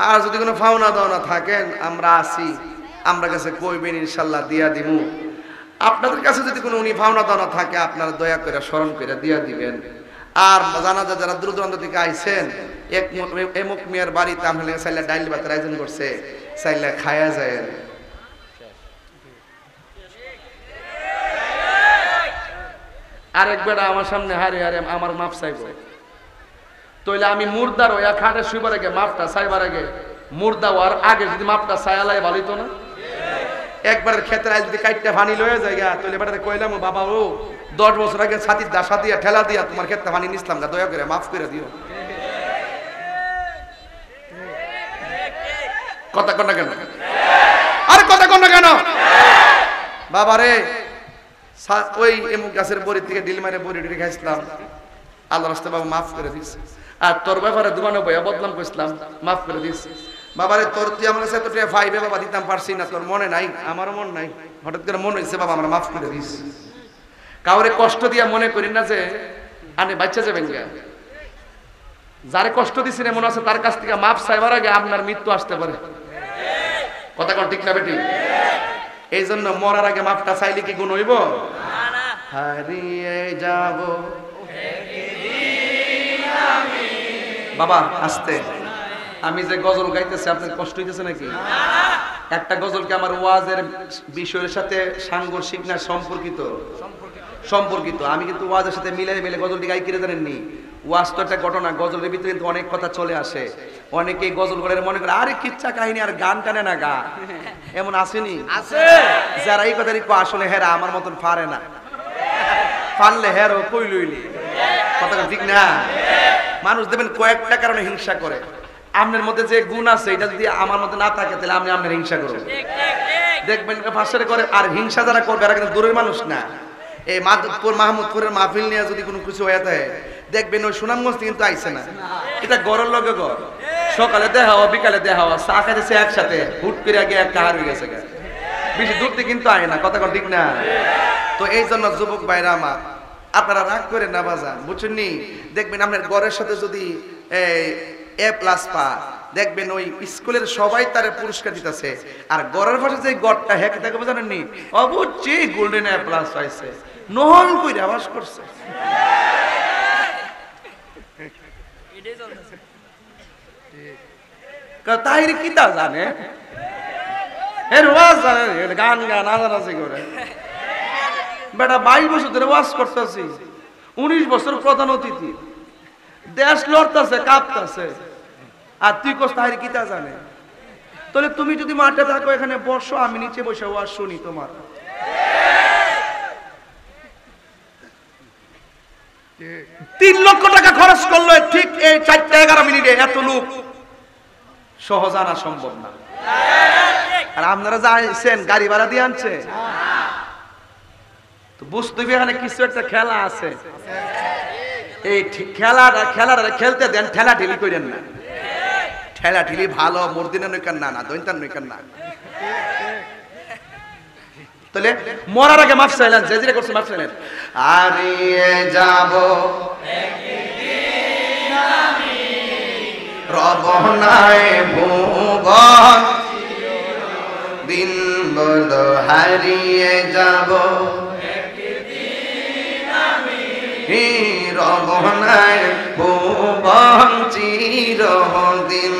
আর যদি কোনো ফাওনা দাওনা থাকেন আমরা আছি আমরা কাছে কইবেন ইনশাআল্লাহ দিয়া দিমু আপনাদের কাছে যদি কোনো উনি ফাওনা দাওনা থাকে আপনারা দয়া করে স্মরণ করে দিয়া দিবেন আর জানাজা যারা দূর দূরান্ত থেকে আইছেন এমক মিয়ার বাড়িতে আমরা সাইলা ডাইল ভাতের আয়োজন করছে সাইলা খায়া যায় আরেক বেটা আমার সামনে হারে হারে আমার মাপ চাইব তইলে আমি মুর্দার ওয়া খাটে শুইবার আগে মাপটা চাইবার আগে মুর্দা হওয়ার আগে যদি মাপটা চাইলাই ভালো হইতো না একবার ক্ষেতের আইল যদি কাইটটা পানি লয়ে যায় গা তাহলে বেটারে কইলাম বাবা ও 10 বছর আগে ছাতির দাসা দিয়া ঠেলা দিয়া তোমার ক্ষেতে পানি নিছিলাম গা, দয়া করে মাফ করে দিও। কথা কন না কেন? আরে কথা কন না কেন? বাবা রে ওই এমুক গাছের বড়ি থেকে ডিল মারে বড়ি ডিল খাইছিলাম, আল্লাহর রাস্তায় বাবা মাফ করে দিস। আর তোর ব্যাপারে দোকানে বইয়া বদনাম কইছিলাম, মাফ করে দিস। বাবারে তোর তুই আমার কাছে এতটা ফাইভে বাবা দিতাম পারছি না, তোর মনে নাই, আমারও মন নাই, হঠাৎ করে মনে হয়েছে বাবা আমরা মাফ করে দিস। কাউরে কষ্ট দিয়া মনে করি না যে আনে বাচ্চা যাবেন গা। যারে কষ্ট দিছেন মনে আছে তার কাছ থেকে মাফ চাইবার আগে আপনার মৃত্যু আসতে পারে। কথা কন ঠিক না বেটি? এই জন্য মরার আগে মাফটা চাইলে কি গুণ হইব? হারিয়ে যাব বাবা আস্তে। আমি যে গজল গাইতেছি আপনার কষ্ট হইতেছে নাকি? একটা গজলকে আমার ওয়াজের বিষয়ের সাথে সাংঘর্ষিক না সম্পর্কিত? সম্পর্কিত। আমি কিন্তু ওয়াজের সাথে মিলে মিলে গজলটি গাই কিনে জানেননি। ওয়াজ তো একটা ঘটনা, গজলের ভিতরে কিন্তু অনেক কথা চলে আসে। অনেকেই গজল করে মনে করে আরে কিচ্ছা কাহিনী আর গান টানে না গা, এমন আসেনি? আছে যারা এই কথাটি আসলে হেরা আমার মতন পারে না, পারলে হেরো কই লইলি। কথা ঠিক না? মানুষ দেখবেন কয়েকটা কারণে হিংসা করে। আপনার মধ্যে যে গুণ আছে এটা যদি আমার মধ্যে না থাকে তাহলে আপনি আপনার হিংসা করবেন। দেখবেন ভাষারে করে। আর হিংসা যারা করবে এরা কিন্তু দূরের মানুষ না। এই মাধবপুর মাহমুদপুরের মাহফিল নিয়ে যদি কোনো কিছু হয়ে থাকে দেখবেন ওই সুনামগঞ্জ কিন্তু আইসে না, এটা গড়ের লগে গড়। সকালে দেখা হওয়া বিকালে দেখা হওয়া চা খাইতেছে একসাথে, হুট করে আগে একটা হার হয়ে গেছে, বেশি দূর থেকে কিন্তু আয় না। কথা ঠিক না? তো এই জন্য যুবক ভাইরা আমার আপনারা রাগ করে না বাজান, বুঝছেন নি? দেখবেন আপনার গড়ের সাথে যদি A+ পা, দেখবেন ওই স্কুলের সবাই তারে পুরস্কার দিতেছে। আর গড়ের পাশে যে গড়টা হ্যাক দেখবে জানেন নি, অবশ্যই গোল্ডেন A+ পাইছে, নহল কইরা আবাস করছে। তাই কি তা জানে এর ওয়াজ জানে, গান গান আজানাজি করে। বেটা 22 বছর ধরে ওয়াজ করতেছি, 19 বছর প্রধান অতিথি, দেশ লড়তেছে কাঁপতেছে, আর তুই কোস তাহির কি তা জানে? তাহলে তুমি যদি মাঠে থাকো এখানে বসো, আমি নিচে বসে ওয়াজ শুনি তোমার। 3 লক্ষ টাকা খরচ করলো ঠিক এই 4-11 মিনিটে, এত লোক সহজ আনা সম্ভব না। আর আপনারা যাইছেন গাড়ি ভাড়া দিয়ে আনছে, তো বুঝতে হবে এখানে কিছু একটা খেলা আছে। এই খেলাটা খেলতে দেন, ঠেলা ঠেলি করেন না। ঠেলা ঠেলি ভালো মর্দিনা নইকান না, দৈন্তান নইকান না। তাহলে মরার আগে মাফ চাইলেন, যে যে করছে মাফ চাইলেন। হারিয়ে যাব রবনায় ভুবন, দিন বলো হারিয়ে যাব রবনায় ভুবন চিরদিন।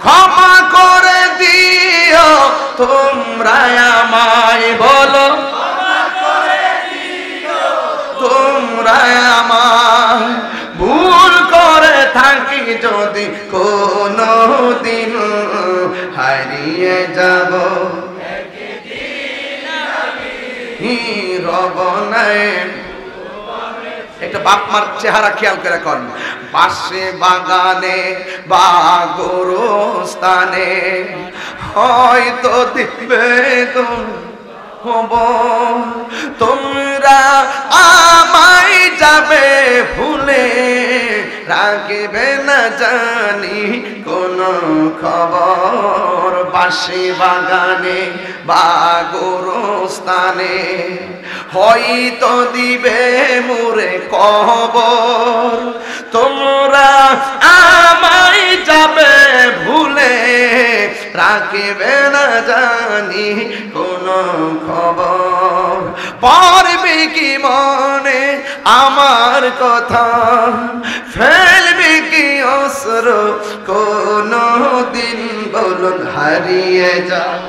ক্ষমা করে দিও তোমরা আমায়, বলো তোমরা আমায়, ভুল করে থাকি যদি কোনো দিন, হারিয়ে যাব রবনায়। একটা বাপ মার চেহারা খেয়াল করে কোন পাশে বাগানে বা গোরস্থানে হয়তো দিবে হব, তোমরা আমায় যাবে ভুলে, রাখবে না জানি কোন খবর। পাশে বাগানে বা গোরস্থানে হয়তো দিবে মোরে কবর, তোমরা আমায় যাবে ভুলে, রাখবে না জানি কোন খবর। পড়বে কি মনে আমার কথা, ফেলবে কি অশ্র কোন দিন, বলুন হারিয়ে যাব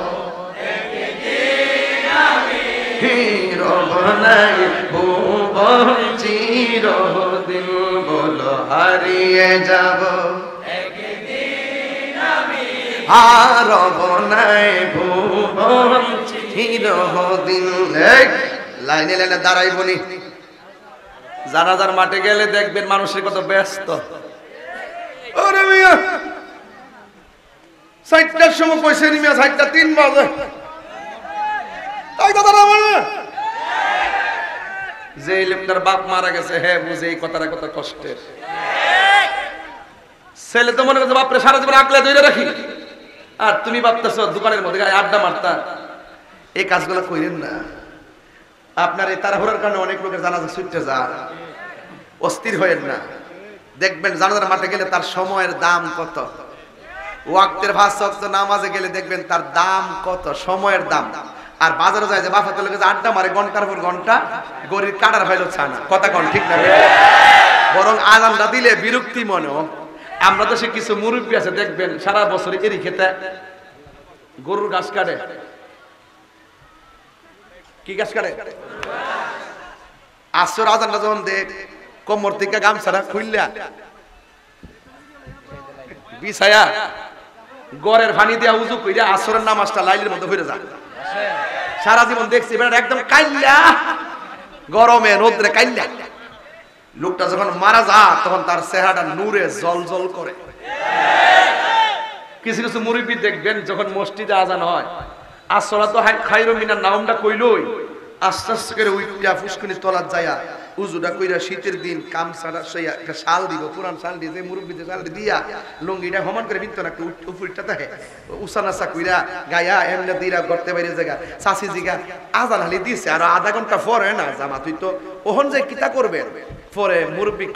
রবনায় ভুবন চিরদিন, বলো হারিয়ে যাব হারব নাই ভুবন চিরদিন। লাইনে লাইনে দাঁড়াইবনি। জানাজার মাঠে গেলে দেখবেন মানুষের কত ব্যস্ত। আরে মিয়া 4টার সময় কইছে নি মিয়া 4:03 বাজে। তাই কথা না বলে যে লোকটার বাপ মারা গেছে হ্যাঁ বুঝে এই কথাটা কত কষ্টের। ছেলে তো মনে করছে বাপরে সারা জীবন আকলে ধরে রাখি, আর তুমি ভাবতেছো দোকানের মধ্যে আড্ডা মারতা। এই কাজগুলো কইরেন না। আপনার এই তাড়াহুড়ার কারণে অনেক লোকের জানাজা ছুটে যায়। অস্থির হয়েন না। দেখবেন জানাজার মাঠে গেলে তার সময়ের দাম কত। ওয়াক্তের 5 ওয়াক্ত নামাজে গেলে দেখবেন তার দাম কত, সময়ের দাম। আর বাজারে যায় যে বাফাতে লোকে আড্ডা মারে ঘন্টার পর ঘন্টা, গরির কাটার ফাইল ছানা কথা কোন ঠিক না। বরং আজানটা দিলে বিরক্তি মনে। আমরা তো সে কিছু মুরব্বী আছে দেখবেন সারা বছর এরি খেতে গরুর ঘাস কাটে। কি ঘাস কাটে? আসর আজানটা যখন দেখ কোমর থেকে গামছাটা খুললা বিছায়া গড়ের পানি দিয়া উজু কইরা আসরের নামাজটা লাইলের মধ্যে হয়ে যায়। সারা জীবন দেখছি একদম কাইল্লা, গরমে রোদ্রে কাইল্লা। লোকটা যখন মারা যায় তখন তার চেহারাটা নূরে জলজল করে। কিছু কিছু মুরব্বি দেখবেন যখন মসজিদে আজান হয় আসসালাতু খায়রুম মিনান নাওমটা কইলই আস্তে আস্তে করে উইটা ফুসকুনি তলাত যায়া উজুটা কইরা শীতের দিন কামছাড়া সইয়া একটা শাল দিব, পুরান শাল দিয়ে যে মুরব্বিতে শাল দিয়া লুঙ্গিটা হমান করে বিনতো না একটু উপরটা থাকে উসানাসা কইরা গায়া এমনি দিরা করতে বাইরে জায়গা চাষি জিগা আজান হালি দিছে আর আধা ঘন্টা পরে না জামা তুই তো ওহন যে কিতা করবেন পরে মুরব্বি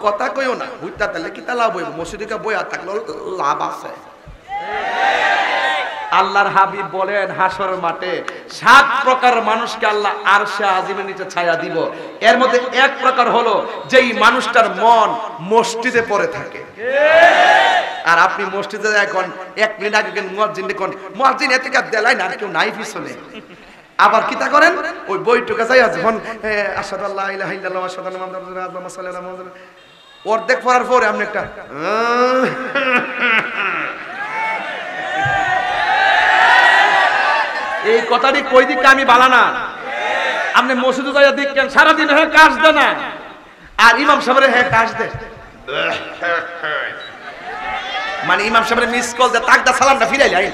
কথা কইও না হুইতা তাহলে কিতা লাভ হইব, মসজিদে বইয়া থাকলে লাভ আছে। আল্লাহর হাবিব বলেন হাসরের মাঠে 7 প্রকার মানুষকে আল্লাহ আরশে আজিমের নিচে ছায়া দিব। এর মধ্যে এক প্রকার হলো যেই মানুষটার মন মসজিদে পড়ে থাকে। আর আপনি মসজিদে এখন 1 মিনিট আগে মুয়াজ্জিন দেখুন মুয়াজ্জিন এতিকা দেলাই না কেউ নাই পিছনে আবার কিতা করেন ওই বইটুকা যাইয়া যখন আশহাদু আল্লা ইলাহা ইল্লাল্লাহ ওয়া আশহাদু আন্না মুহাম্মাদার রাসূলুল্লাহ অর্ধেক পড়ার পরে আপনি একটা এই কথাটি কই দিকে আমি বালা না। আপনি মসজিদে যাইয়া দেখেন সারাদিন হ্যাঁ কাজ দেয় না, আর ইমাম সাহেবের হ্যাঁ কাজ দেয়। মানে ইমাম সাহেবের মিস কল দেয় তাকদা সালামটা ফিরাইলাই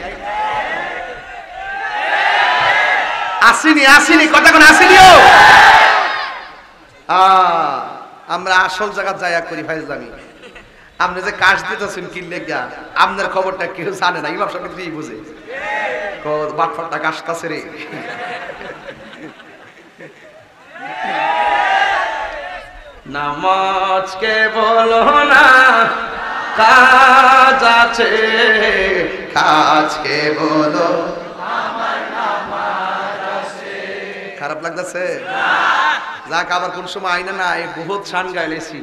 আসিনি কথা কোন আসিনিও। আমরা আসল জায়গা যাইয়া করি ফাইজলামি। আপনি যে কাজ দিতেছেন কি লেগা আপনার খবরটা কেউ জানে না, ইমাম সাহেব কি বুঝে বাটফাটটা কাশতাছে রে। নামাজকে বলো না কাজ আছে, কাজকে বলো আমার নামাজ আছে। খারাপ লাগতেছে? যাক আবার কোন সময় আইনা না এই বহুত শান গাইলেছি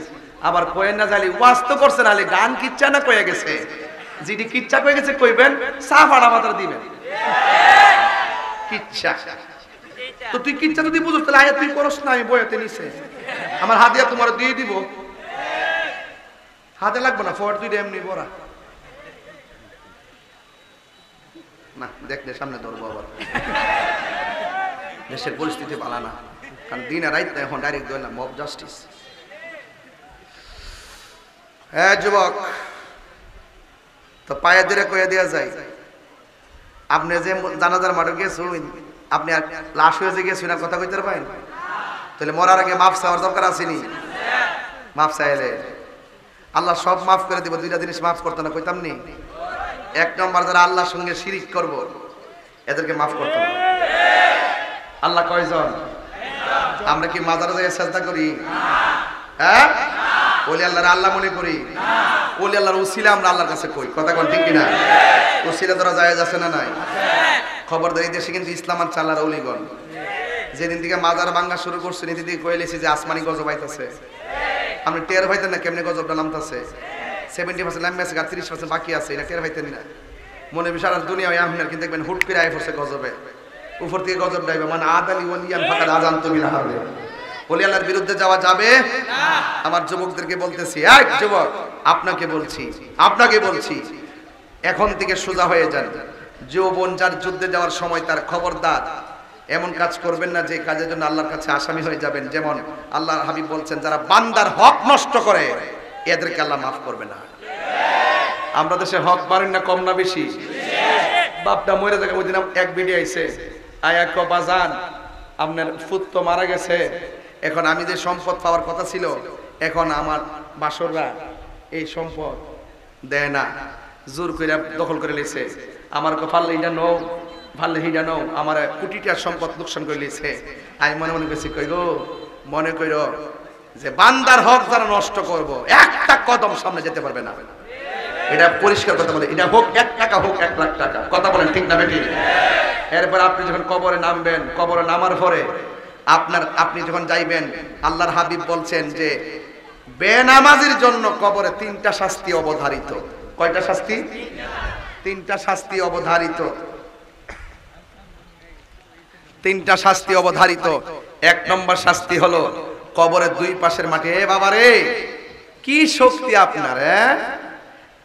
আবার কয়েন না জালি ওয়াজ তো করছেন আলে গান কিচ্ছা না কয়ে গেছে। যিনি কিচ্ছা কয়ে গেছে কইবেন সাফাড়া মাত্র দিবেন কিচ্ছা। তো তুই কিচ্ছা যদি বুঝছ তাহলে আয়া তুই করস না, আমি বইতে নিছে আমার হাতিয়া তোমার দিয়ে দিব। হাতে লাগবে না ফোয়ার তুই এমনি বড়া না দেখলে সামনে ধরবো আবার। দেশের পরিস্থিতি ভালো না, কারণ দিন আর রাত এখন ডাইরেক্ট ধরলাম মব জাস্টিস। হ্যাঁ যুবক তো পায়ে ধরে কয়ে দেওয়া যায় আপনি যে জানাজার মাঠে গেছেন আপনি আর লাশ হয়ে গেছেন আর কথা কইতে পারেন, তাহলে মরার আগে মাফ চাওয়ার দরকার আসেনি? মাফ চাইলে আল্লাহ সব মাফ করে দিব। 2টা জিনিস মাফ করতে না কইতাম নি। 1 নম্বর যারা আল্লাহর সঙ্গে শিরিক করব এদেরকে মাফ করতে হবে। আল্লাহ কয়জন? আমরা কি মাজারে যাই সাজদা করি? হ্যাঁ ওলি আল্লাহর আল্লাহ মনে করি? ওলি আল্লাহর উসিলা আমরা আল্লাহর কাছে কই, কথা কোন ঠিক কিনা? উসিলা ধরা জায়েজ আছে না নাই? খবরদারি দেশে কিন্তু ইসলাম আর চালার ওলিগণ যেদিন থেকে মাজার ভাঙা শুরু করছে নীতি দিকে কইলেছি যে আসমানি গজব আইতাছে। আপনি টের পাইতেন না কেমনে গজবটা নামতাছে? 70% নামে আছে, 30% বাকি আছে, এটা টের পাইতেন না। মনে বিশাল দুনিয়া হয় আপনার কিন্তু দেখবেন হুট করে আয় পড়ছে গজবে, উপর থেকে গজব ডাইবে। মানে আদালি ওয়ালিয়ান ফাকাদ আযানতু বিল হারব। ওলি আল্লাহর বিরুদ্ধে যাওয়া যাবে না। আমার যুবকদেরকে বলতেছি, এক যুবক আপনাকে বলছি এখন থেকে সোজা হয়ে যান। যৌবন যার যুদ্ধে যাওয়ার সময় তার খবরদার এমন কাজ করবেন না যে কাজের জন্য আল্লাহর কাছে আসামি হয়ে যাবেন। যেমন আল্লাহর হাবিব বলছেন, যারা বান্দার হক নষ্ট করে এদেরকে আল্লাহ মাফ করবে না। আমরা দেশে হক পারেন না কম না বেশি? বাপটা মরে থাকে, ওই দিন এক বিডি আইছে, আয়া ক বাজান আপনার ফুত তো মারা গেছে, এখন আমি যে সম্পদ পাওয়ার কথা ছিল, এখন আমার বাসররা এই সম্পদ দেয় না, জোর করে দখল করে লিছে। আমার ফাললে এটা নৌ, ফাললে হিডা নৌ, আমার কোটিটার সম্পদ লোকসান করে লিছে। আমি মনে মনে বেশি কই গো, মনে কইর যে বান্দার হক যারা নষ্ট করব, একটা কদম সামনে যেতে পারবে না। এটা পরিষ্কার কথা বলে, এটা হোক 1 টাকা হোক 1 লাখ টাকা, কথা বলেন ঠিক না বেঠিক? এরপর আপনি যখন কবরে নামবেন, কবরে নামার পরে আপনি যখন যাইবেন, আল্লাহর হাবিব বলছেন যে বেনামাজির জন্য কবরে 3টা শাস্তি অবধারিত। কয়টা শাস্তি? 3টা শাস্তি অবধারিত। 3টা শাস্তি অবধারিত। 1 নম্বর শাস্তি হলো কবরের 2 পাশের মাটি। এ বাবা রে, কি শক্তি আপনার!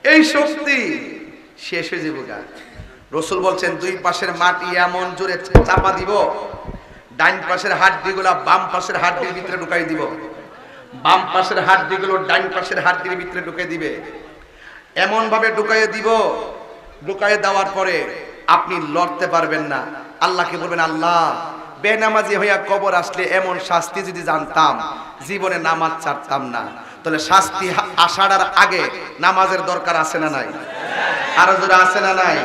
এই শক্তি শেষ হয়ে যাবে গা। রাসূল বলছেন 2 পাশের মাটি এমন জোরে চাপা দিব, ডান পাশের হাড্ডিগুলো বাম পাশের হাড্ডির ভিতরে ঢুকাই দিব, বাম পাশের হাড্ডিগুলো ডান পাশের হাড্ডির ভিতরে ঢুকাই দিবে। এমন ভাবে ঢুকাইয়ে দিব, ঢুকাইয়ে দেওয়ার পরে আপনি লড়তে পারবেন না। আল্লাহকে বলবেন, আল্লাহ বেনামাজি হইয়া কবর আসলে এমন শাস্তি যদি জানতাম, জীবনে নামাজ ছাড়তাম না। তাহলে শাস্তি আসার আগে নামাজের দরকার আছে না নাই? আরো জোরে আছে না নাই?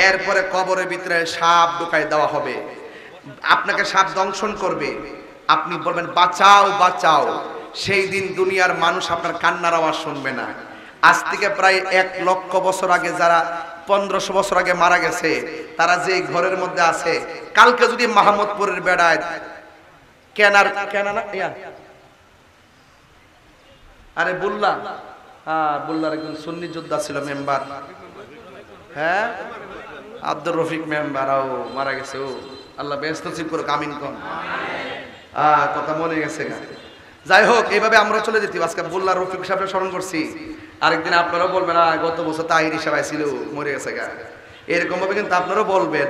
এরপরে কবরের ভিতরে সাপ ঢুকাই দেওয়া হবে, আপনাকে সাপ দংশন করবে, আপনি বলবেন বাঁচাও বাঁচাও। সেই দিন দুনিয়ার মানুষ আপনার কান্নার আওয়াজ শুনবে না। আজ থেকে প্রায় 1 লক্ষ বছর আগে যারা 1500 বছর আগে মারা গেছে, তারা যে ঘরের মধ্যে আছে, কালকে যদি মাহমুদপুরের বেড়ায় আরে বুল্লা, বুল্লার একজন সুন্নি যোদ্ধা ছিল মেম্বার, হ্যাঁ আব্দুর রফিক মেম্বার, ও মারা গেছে। ও আল্লাহ বেহেশত নসিব করুক, আমিন কোন। কথা মনে গেছে গা। যাই হোক, এইভাবে আমরা চলে যেতে। আজকে বুল্লা রফিক সাহেবের স্মরণ করছি, আরেকদিন আপনারাও বলবেন গত বছর তাহির হিসাবে ছিল, মরে গেছে গা। এরকম ভাবে কিন্তু আপনারাও বলবেন,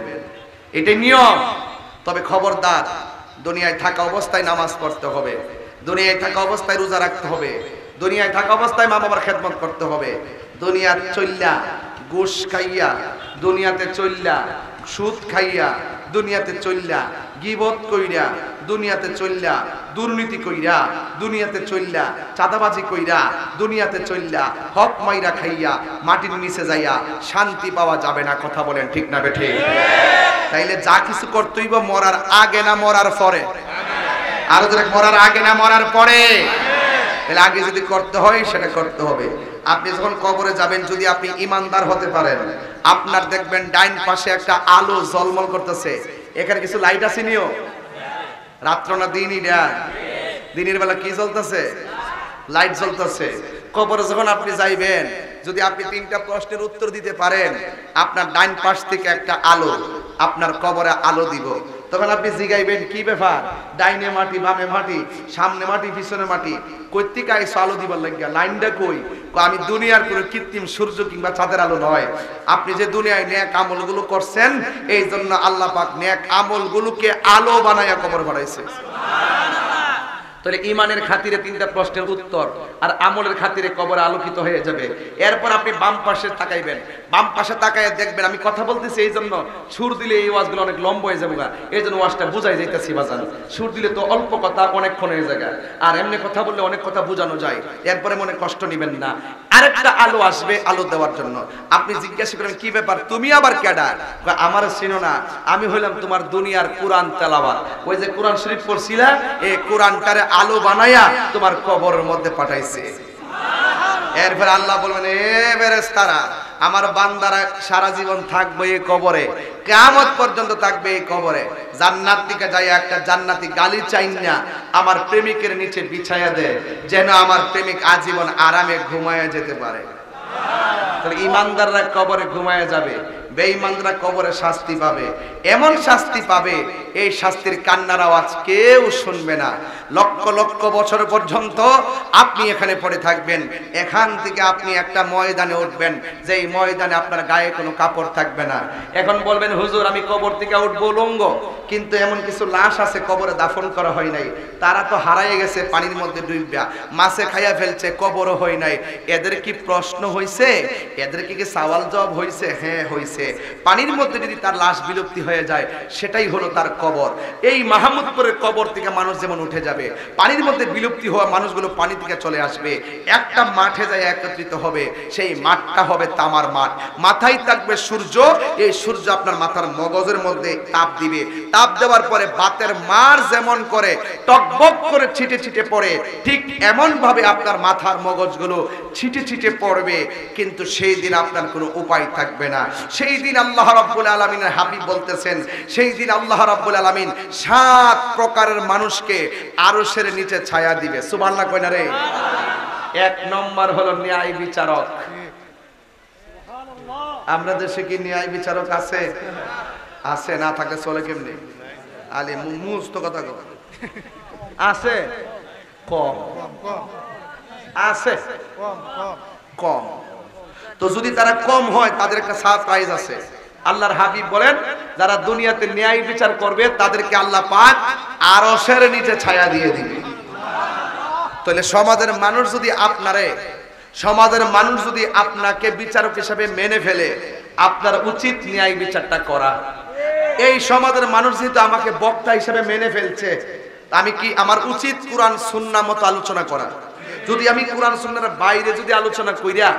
এটাই নিয়ম। তবে খবরদার, দুনিয়ায় থাকা অবস্থায় নামাজ পড়তে হবে, দুনিয়ায় থাকা অবস্থায় রোজা রাখতে হবে, দুনিয়ায় থাকা অবস্থায় মা বাবার খেদমত করতে হবে। দুনিয়ার চল্লা ঘুষ খাইয়া, দুনিয়াতে চল্লা সুদ খাইয়া, দুনিয়াতে চল্লা গীবত কইরা, দুনিয়াতে চল্লা দুর্নীতি কইরা, দুনিয়াতে চল্লা চাঁদাবাজি কইরা, দুনিয়াতে চল্লা হক মাইরা খাইয়া মাটির নিচে যাইয়া শান্তি পাওয়া যাবে না। কথা বলেন ঠিক না বেঠে? তাইলে যা কিছু করতেই বা মরার আগে না মরার পরে? আরো ধরে মরার আগে না মরার পরে? তাহলে আগে যদি করতে হয় সেটা করতে হবে। আপনি যখন কবরে যাবেন, যদি আপনি ইমানদার হতে পারেন, আপনার দেখবেন ডাইন পাশে একটা আলো ঝলমল করতেছে। এখানে কিছু লাইট আছে নিও, রাত্র না দিন? দিনের বেলা কি জ্বলতেছে? লাইট জ্বলতেছে। কবরে যখন আপনি যাইবেন, যদি আপনি 3টা প্রশ্নের উত্তর দিতে পারেন, আপনার ডাইন পাশ থেকে একটা আলো আপনার কবরে আলো দিব। তখন আপনি জিগাইবেন, কি ব্যাপার? ডাইনে মাটি, বামে মাটি, সামনে মাটি, পিছনে মাটি, কর্তিকা এসে আলো দিবার লাগিয়া। লাইনটা কই? আমি দুনিয়ার কোনো কৃত্রিম সূর্য কিংবা চাঁদের আলো নয়। আপনি যে দুনিয়ায় নেক আমলগুলো করছেন, এই জন্য আল্লাহ পাক নেক আমলগুলোকে আলো বানাইয়া কবর বানাইছে। তাহলে ইমানের খাতিরে 3টা প্রশ্নের উত্তর, আর আমলের খাতিরে কবর আলোকিত হয়ে যাবে। এরপর আপনি বাম পাশে তাকাইবেন, বাম পাশে তাকায় দেখবেন, আমি কথা বলতেছি এই জন্য, সুর দিলে এই ওয়াজগুলো অনেক লম্বা হয়ে যাবে, এই জন্য ওয়াজটা বুঝাই যাইতেছি বাজান। সুর দিলে তো অল্প কথা অনেকক্ষণ হয়ে যায়, আর এমনি কথা বললে অনেক কথা বোঝানো যায়। এরপরে মনে কষ্ট নিবেন না, আরেকটা আলো আসবে আলো দেওয়ার জন্য। আপনি জিজ্ঞাসা করেন, কি ব্যাপার, তুমি আবার কেডা? আমার চিনো না, আমি হইলাম তোমার দুনিয়ার কোরআন তেলাওয়াত। ওই যে কোরআন শরীফ পড়ছিলা, এই কোরআনটারে আলো বানায়া তোমার কবরের মধ্যে পাঠাইছে। এরপর আল্লাহ বলবেন, এ ফেরেশতারা, আমার বান্দারা সারা জীবন থাকবে এই কবরে, কিয়ামত পর্যন্ত থাকবে এই কবরে। জান্নাত থেকে যায় একটা জান্নাতি গালি চাইনা আমার প্রেমিকের নিচে বিছায়া দেয়, যেন আমার প্রেমিক আজীবন আরামে ঘুমায়া যেতে পারে। তাহলে ইমানদাররা কবরে ঘুমায়া যাবে, বেঈমানরা কবরে শাস্তি পাবে, এমন শাস্তি পাবে এই শাস্তির কান্নার আওয়াজ কেউ শুনবে না। লক্ষ লক্ষ বছর পর্যন্ত আপনি এখানে পড়ে থাকবেন, এখান থেকে আপনি একটা ময়দানে উঠবেন, যেই ময়দানে আপনার গায়ে কোনো কাপড় থাকবে না। এখন বলবেন হুজুর আমি কবর থেকে উঠবো লঙ্গ, কিন্তু এমন কিছু লাশ আছে কবরে দাফন করা হয় নাই, তারা তো হারায় গেছে পানির মধ্যে ডুইবা, মাছে খাইয়া ফেলছে, কবরও হয় নাই। এদের কি প্রশ্ন হইছে? এদের কি সওয়াল জবাব হইছে? হ্যাঁ হইছে। পানির মধ্যে যদি তার লাশ বিলুপ্তি হয়ে যায় সেটাই হলো তার কবর। এই মাহমুদপুরের কবর থেকে মানুষ যেমন উঠে যাবে, পানির মধ্যে বিলুপ্তি হওয়া মানুষগুলো পানি থেকে চলে আসবে, একটা মাঠে যায় একত্রিত হবে, সেই মাঠটা হবে তামার মাঠ। মাথায় থাকবে সূর্য, এই সূর্য আপনার মাথার মগজের মধ্যে তাপ দিবে, তাপ দেওয়ার পরে বাতের মার যেমন করে টকবক করে ছিটে ছিটে পড়ে, ঠিক এমন ভাবে আপনার মাথার মগজগুলো ছিটে ছিটে পড়বে। কিন্তু সেই দিন আপনার কোনো উপায় থাকবে না। সেই দিন আল্লাহ রাব্বুল আলামিনের হাবিব বলতেছেন, সেই দিন আল্লাহ রাব্বুল আলামিন 7 প্রকারের মানুষকে আরশের নিচে ছায়া দিবে। সুবহানাল্লাহ কই না রে? 1 নম্বর হলো ন্যায় বিচারক। আমরা দেশে কি ন্যায় বিচারক আছে? আছে, না থাকে চলে কেমনে? আলে মুস্ত কথা কও, আছে কম, আছে কম। তো যদি তারা কম হয় তাদের একটা সারপ্রাইজ আছে। আল্লাহর হাবিব বলেন যারা দুনিয়াতে ন্যায় বিচার করবে তাদেরকে আল্লাহ পাক আরশের নিচে ছায়া দিয়ে দিবে। তাহলে সমাজের মানুষ যদি আপনাকে বিচারক হিসেবে মেনে ফেলে, আপনার উচিত ন্যায় বিচারটা করা। এই সমাজের মানুষ যেহেতু আমাকে বক্তা হিসেবে মেনে ফেলছে, আমি কি আমার উচিত কুরআন সুন্নাহ মতো আলোচনা করা। যদি আমি কুরআন সুন্নাহর বাইরে যদি আলোচনা কইরা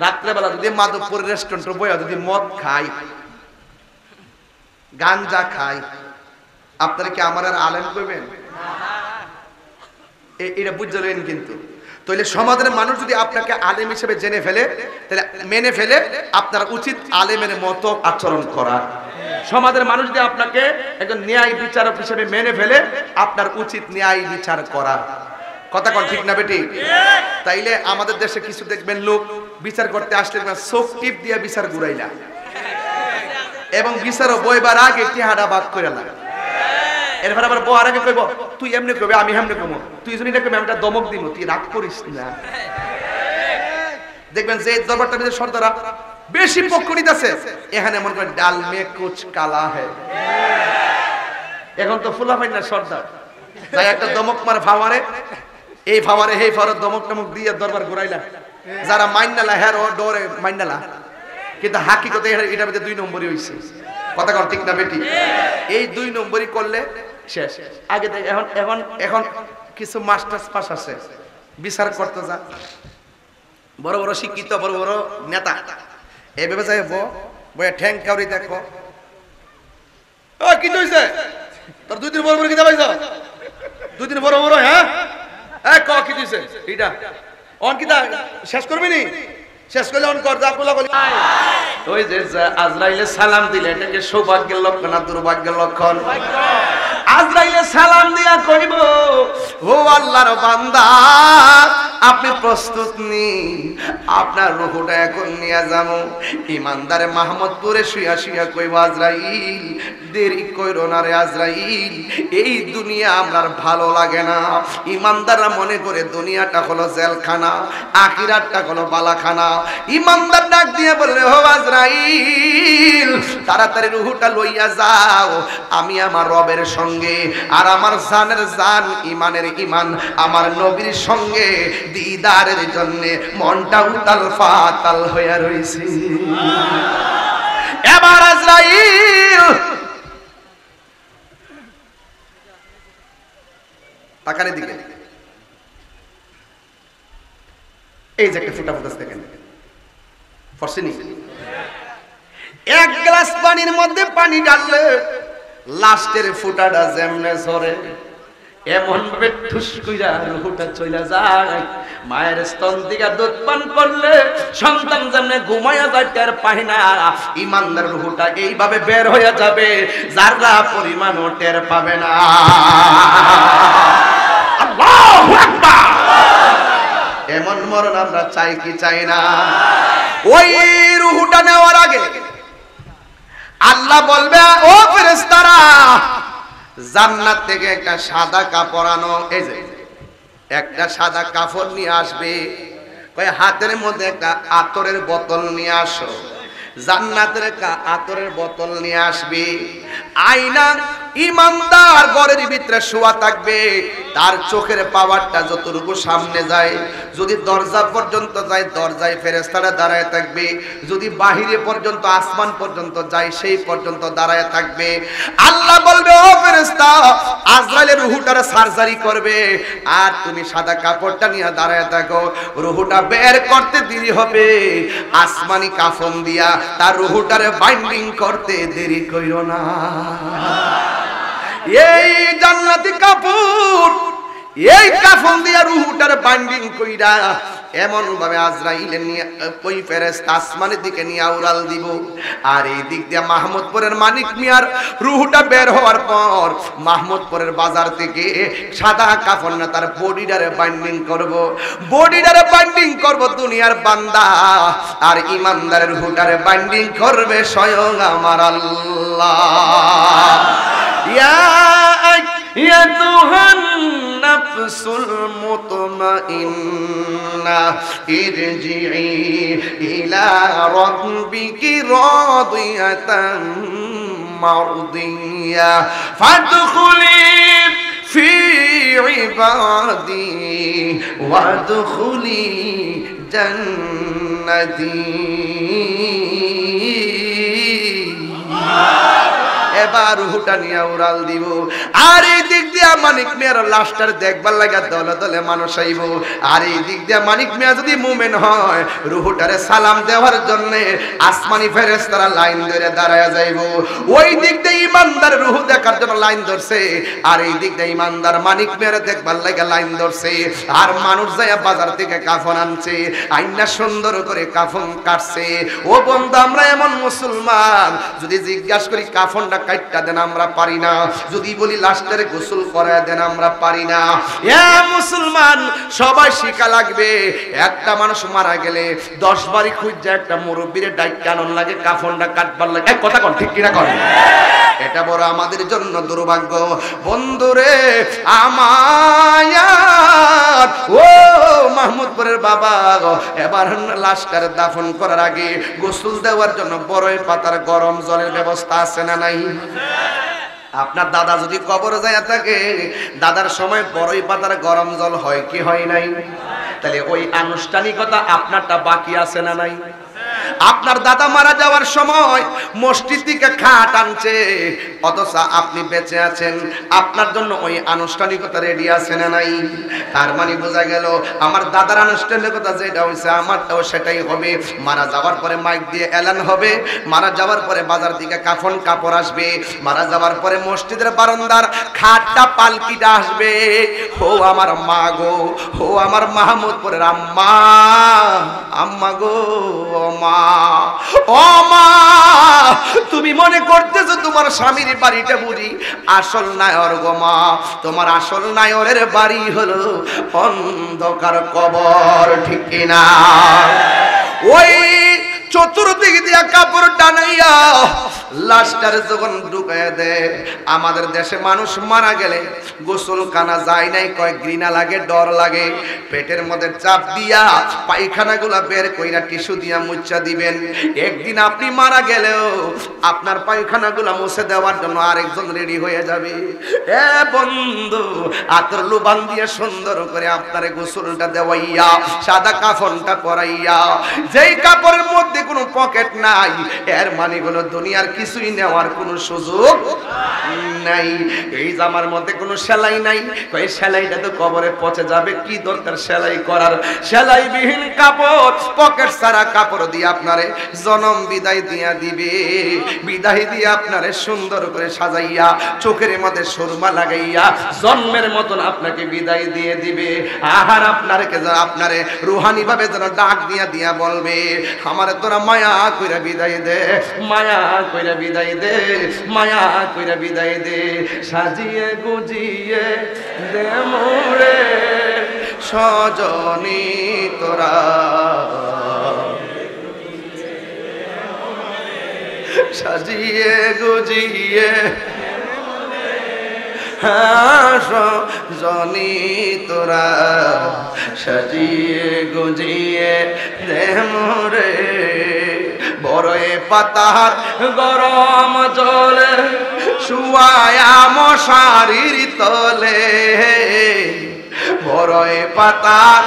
রাত্রেবেলা যদি মাদকপুরের রেস্টুরেন্টে বইয়া যদি মদ খাই, গাঞ্জা খাই, আপনারা কি আমার আর আলেম কইবেন? এটা বুঝলেন? কিন্তু তাহলে সমাজের মানুষ যদি আপনাকে আলেম হিসেবে জেনে ফেলে, তাহলে মেনে ফেলে, আপনার উচিত আলেমের মতো আচরণ করা। সমাজের মানুষ যদি আপনাকে একজন ন্যায় বিচারক হিসেবে মেনে ফেলে, আপনার উচিত ন্যায় বিচার করা। কথা কোন ঠিক না বেটি? তাইলে আমাদের দেশে কিছু দেখবেন লোক বিচার করতে আসলে চোখ টিপ দিয়ে বিচার ঘুরাইলা, এবং বিচারও বইবার আগে টিহাটা বাদ করে না। এরপর আবার বউয়ার আগে কইব তুই এমনি কইবে আমি এমনি কইব, তুই যদি এটা কইবে আমি একটা দমক দিব, তুই রাগ করিস না। দেখবেন যে দরবারটার ভিতরে সর্দারা বেশি পক্ষ নিতেছে, এখানে মনে করেন ডাল মে কুচ কালা হে। এখন তো ফুলা পাই না সর্দার, তাই একটা দমক মার ফাওয়ারে, এই ফাওয়ারে এই ফাওয়ারে দমক টমক দিয়ে দরবার ঘুরাইলা, যারা মাইন্নালা হ্যাঁ ও ডরে মাইন্নালা, কিন্তু হাকিকতে এটার ভিতরে 2 নম্বরই হইছে। কথা কোন ঠিক না বেটি? এই 2 নম্বরই করলে শেষ। আগে এখন কিছু মাস্টার্স পাস আছে, বিচার করতে যা বড় বড় শিক্ষিত বড় বড় নেতা, এইভাবে যাই বইয়া ঠ্যাং কাউরি দেখো, ও কি হইছে তোর 2 দিন বড় বড় কি দেবাইছ, 2 দিন বড় বড়, হ্যাঁ ক কি দিছে এটা অন কি শেষ করবি নি? শেষ করলে অন কর, যা কোলা কলি। ওই যে আজরাইলে সালাম দিলে এটাকে সৌভাগ্যের লক্ষণ না দুর্ভাগ্যের লক্ষণ? আজরাইলে সালাম দিয়া কইব ও আল্লাহর বান্দা আপনি প্রস্তুত নি, আপনার রূহটা এখন নিয়ে যাবো। ইমানদারে মাহমুদপুরে শুয়া শুয়া কইব আজরাইল দেরি কইরো না রে আজরাইল, এই দুনিয়া আমার ভালো লাগে না। ইমানদাররা মনে করে দুনিয়াটা হলো জেলখানা, আখিরাতটা হলো বালাখানা। ইমানদার ডাক দিয়ে বললে ও আজরাইল তাড়াতাড়ি রূহটা লইয়া যাও, আমি আমার রবের সঙ্গে আর আমার জানের জান ইমানের ইমান আমার নবীর সঙ্গে দিদারের জন্য মনটা উতাল ফাতাল হইয়া রইছে। এবার আজরাইল তাকানের দিকে, এই যে একটা ফুটা ফুটাস দেখেন, ফরসিনি এক গ্লাস পানির মধ্যে পানি ঢাললে লাস্টের ফুটাটা যেমনে ঝরে এমন ভাবে ঠুস কইরা রুহটা চইলা যায়। মায়ের স্তন থেকে দুধ পান করলে সন্তান যেমনে ঘুমায়া যায় টের পায় না, ইমানদার রুহটা এইভাবে বের হয়ে যাবে যারা পরিমাণও টের পাবে না। আল্লাহু আকবার! এমন মরণ আমরা চাই কি চাই না? ওই রুহটা নেওয়ার আগে আল্লাহ বলবে, ও ফেরেশতারা, জান্নাত থেকে একটা সাদা কাপড় আনো। এই যে একটা সাদা কাপড় নিয়ে আসবে, কয় হাতের মধ্যে একটা আতরের বোতল নিয়ে আসো। জান্নাতের একটা আতরের বোতল নিয়ে আসবে। আয়না ইমানদার ঘরের ভিতরে শোয়া থাকবে, তার চোখের পাওয়ারটা যতটুকু সামনে যায়, যদি দরজা পর্যন্ত যায় দরজায় ফেরেশতারা দাঁড়ায় থাকবে, যদি বাহিরে পর্যন্ত আসমান পর্যন্ত যায় সেই পর্যন্ত দাঁড়ায় থাকবে। আল্লাহ বলবে, ও ফেরেশতা, আজরাইলের রূহটারে সার্জারি করবে, আর তুমি সাদা কাপড়টা নিয়ে দাঁড়ায় থাকো। রূহটা বের করতে দেরি হবে, আসমানি কাফন দিয়া তার রূহটারে বাইন্ডিং করতে দেরি কইরো না। এই জান্নাতি কাপড়, এই কাফন দিয়া রূহটারে বাইন্ডিং কইরা এমন ভাবে আজরাইল নিয়ে ওই ফেরেশতা আসমানের দিকে নিয়ে উড়াল দিব। আর এই দিক দিয়ে মাহমুদপুরের মানিক মিয়ার রূহটা বের হওয়ার পর মাহমুদপুরের বাজার থেকে সাদা কাফন না তার বডিটারে বাইন্ডিং করব, বডিটারে বাইন্ডিং করব দুনিয়ার বান্দা, আর ইমানদারের রূহটারে বাইন্ডিং করবে স্বয়ং আমার আল্লাহ। ইয়া আইয়ুহান নাফসুল মুতমাইন্না ইরজিই ইলা রাব্বিকি রাদিয়াতাম মারদিয়া ফাদখুলি ফি ইবাদি ওয়াদখুলি জান্নাতি। এবার রূহটা নিয়ে উড়াল দিব। আর এই দিক দিয়ে মানিক মিয়ার লাশটার দেখবার লাগা দলে দলে মানুষ আইব। আর এই দিক দিয়ে মানিক মিয়া যদি মুমিন হয়, রূহটারে সালাম দেওয়ার জন্য আসমানি ফেরেশতারা লাইন ধরে দাঁড়ায়া যাইব। ওই দিক দিয়ে ইমানদার রূহ দেখার জন্য লাইন ধরছে, আর এই দিক দিয়ে ইমানদার মানিক মিয়ারে দেখবার লাগা লাইন ধরছে। আর মানুষ যায় বাজার থেকে কাফন আনছে, আইনা সুন্দর করে কাফন কাটছে। ও বন্ধু, আমরা এমন মুসলমান, যদি জিজ্ঞাসা করি কাফনটা কাটটা দেন আমরা পারি না, যদি বলি লাশটারে গোসল করায় দেন আমরা পারি না। এ মুসলমান, সবাই শিখা লাগবে, একটা মানুষ মারা গেলে 10 বারই খুঁজে একটা মুরব্বিরে ডাইকা আনন লাগে, কাফনটা কাটবার লাগে। এক কথা কোন ঠিক কিনা কোন? এটা বড় আমাদের জন্য দুর্ভাগ্য। বন্ধুরে আমার, ও মাহমুদপুরের বাবা, এবার লাশটারে দাফন করার আগে গোসল দেওয়ার জন্য বড়ই পাতার গরম জলের ব্যবস্থা আছে না নাই? আপনার দাদা যদি কবরে যায় থাকে, দাদার সময় বড়ই পাতার গরম জল হয় কি হয় নাই? তাহলে ওই আনুষ্ঠানিকতা আপনারটা বাকি আছে না নাই? আপনার দাদা মারা যাওয়ার সময় মসজিদ থেকে খাট আনছে, অথচ আপনি বেঁচে আছেন, আপনার জন্য ওই আনুষ্ঠানিকতা রেডি আছে না নাই? তার মানে বোঝা গেল আমার দাদার আনুষ্ঠানিকতা যেটা হয়েছে আমারটাও সেটাই হবে। মারা যাওয়ার পরে মাইক দিয়ে এলান হবে, মারা যাওয়ার পরে বাজার দিকে কাফন কাপড় আসবে, মারা যাওয়ার পরে মসজিদের বারান্দার খাটটা পালকিটা আসবে। ও আমার মা গো, ও আমার মাহমুদপুরের আম্মা, আম্মা গো, ও মা, ও মা, তুমি মনে করতেছো তোমার স্বামীর বাড়িটা বুঝি আসল নায়র গো মা? তোমার আসল নায়রের বাড়ি হলো অন্ধকার কবর, ঠিক কিনা? ওই চতুর্দিক দিয়া কাপড় টানাইয়া লাশটার যখন ঢুকাইয়া দেয়, আমাদের দেশে মানুষ মারা গেলে গোসলখানা যায় নাই, কয় ঘৃণা লাগে, ডর লাগে। পেটের মধ্যে চাপ দিয়া পায়খানাগুলা বের কইরা টিস্যু দিয়া মুচ্ছা দিবেন। একদিন আপনি মারা গেলেও আপনার পায়খানাগুলা মুছে দেওয়ার জন্য আরেকজন রেডি হয়ে যাবে। এ বন্ধু, আতর লুবান দিয়ে সুন্দর করে আপনারে গোসলটা দেওয়াইয়া সাদা কাফনটা পরাইয়া, যেই কাপড়ের মধ্যে কোনো পকেট নাই, এর মানে হলো দুনিয়ার কিছুই নেওয়ার কোনো সুযোগ নাই। এই জামার মধ্যে কোনো সেলাই নাই, এই সেলাইটা তো কবরে পচে যাবে, কি দরকার সেলাই করার? সেলাইবিহীন কাপড়, পকেট ছাড়া কাপড় দিয়ে আপনারে জনম বিদায় দিয়া দিবে। বিদায় দিয়ে আপনারে সুন্দর করে সাজাইয়া চোখের মধ্যে সুরমা লাগাইয়া জন্মের মতন আপনাকে বিদায় দিয়ে দিবে। আর আপনারে রুহানি ভাবে যেন ডাক দিয়া দিয়া বলবে, আমারে তোরা মায়া কইরা বিদায় দে, মায়া কইরা বিদায় দে, মায়া কইরা বিদায় দে, সাজিয়ে গুজিয়ে দে মোরে সজনী তোরা। সাজিয়ে গুজিয়ে জনি তোরা সাজিয়ে গুজিয়ে দে মোরে বড়ই পাতার গরম জলে শুয়ায়া মশারির তলে বড়ই পাতার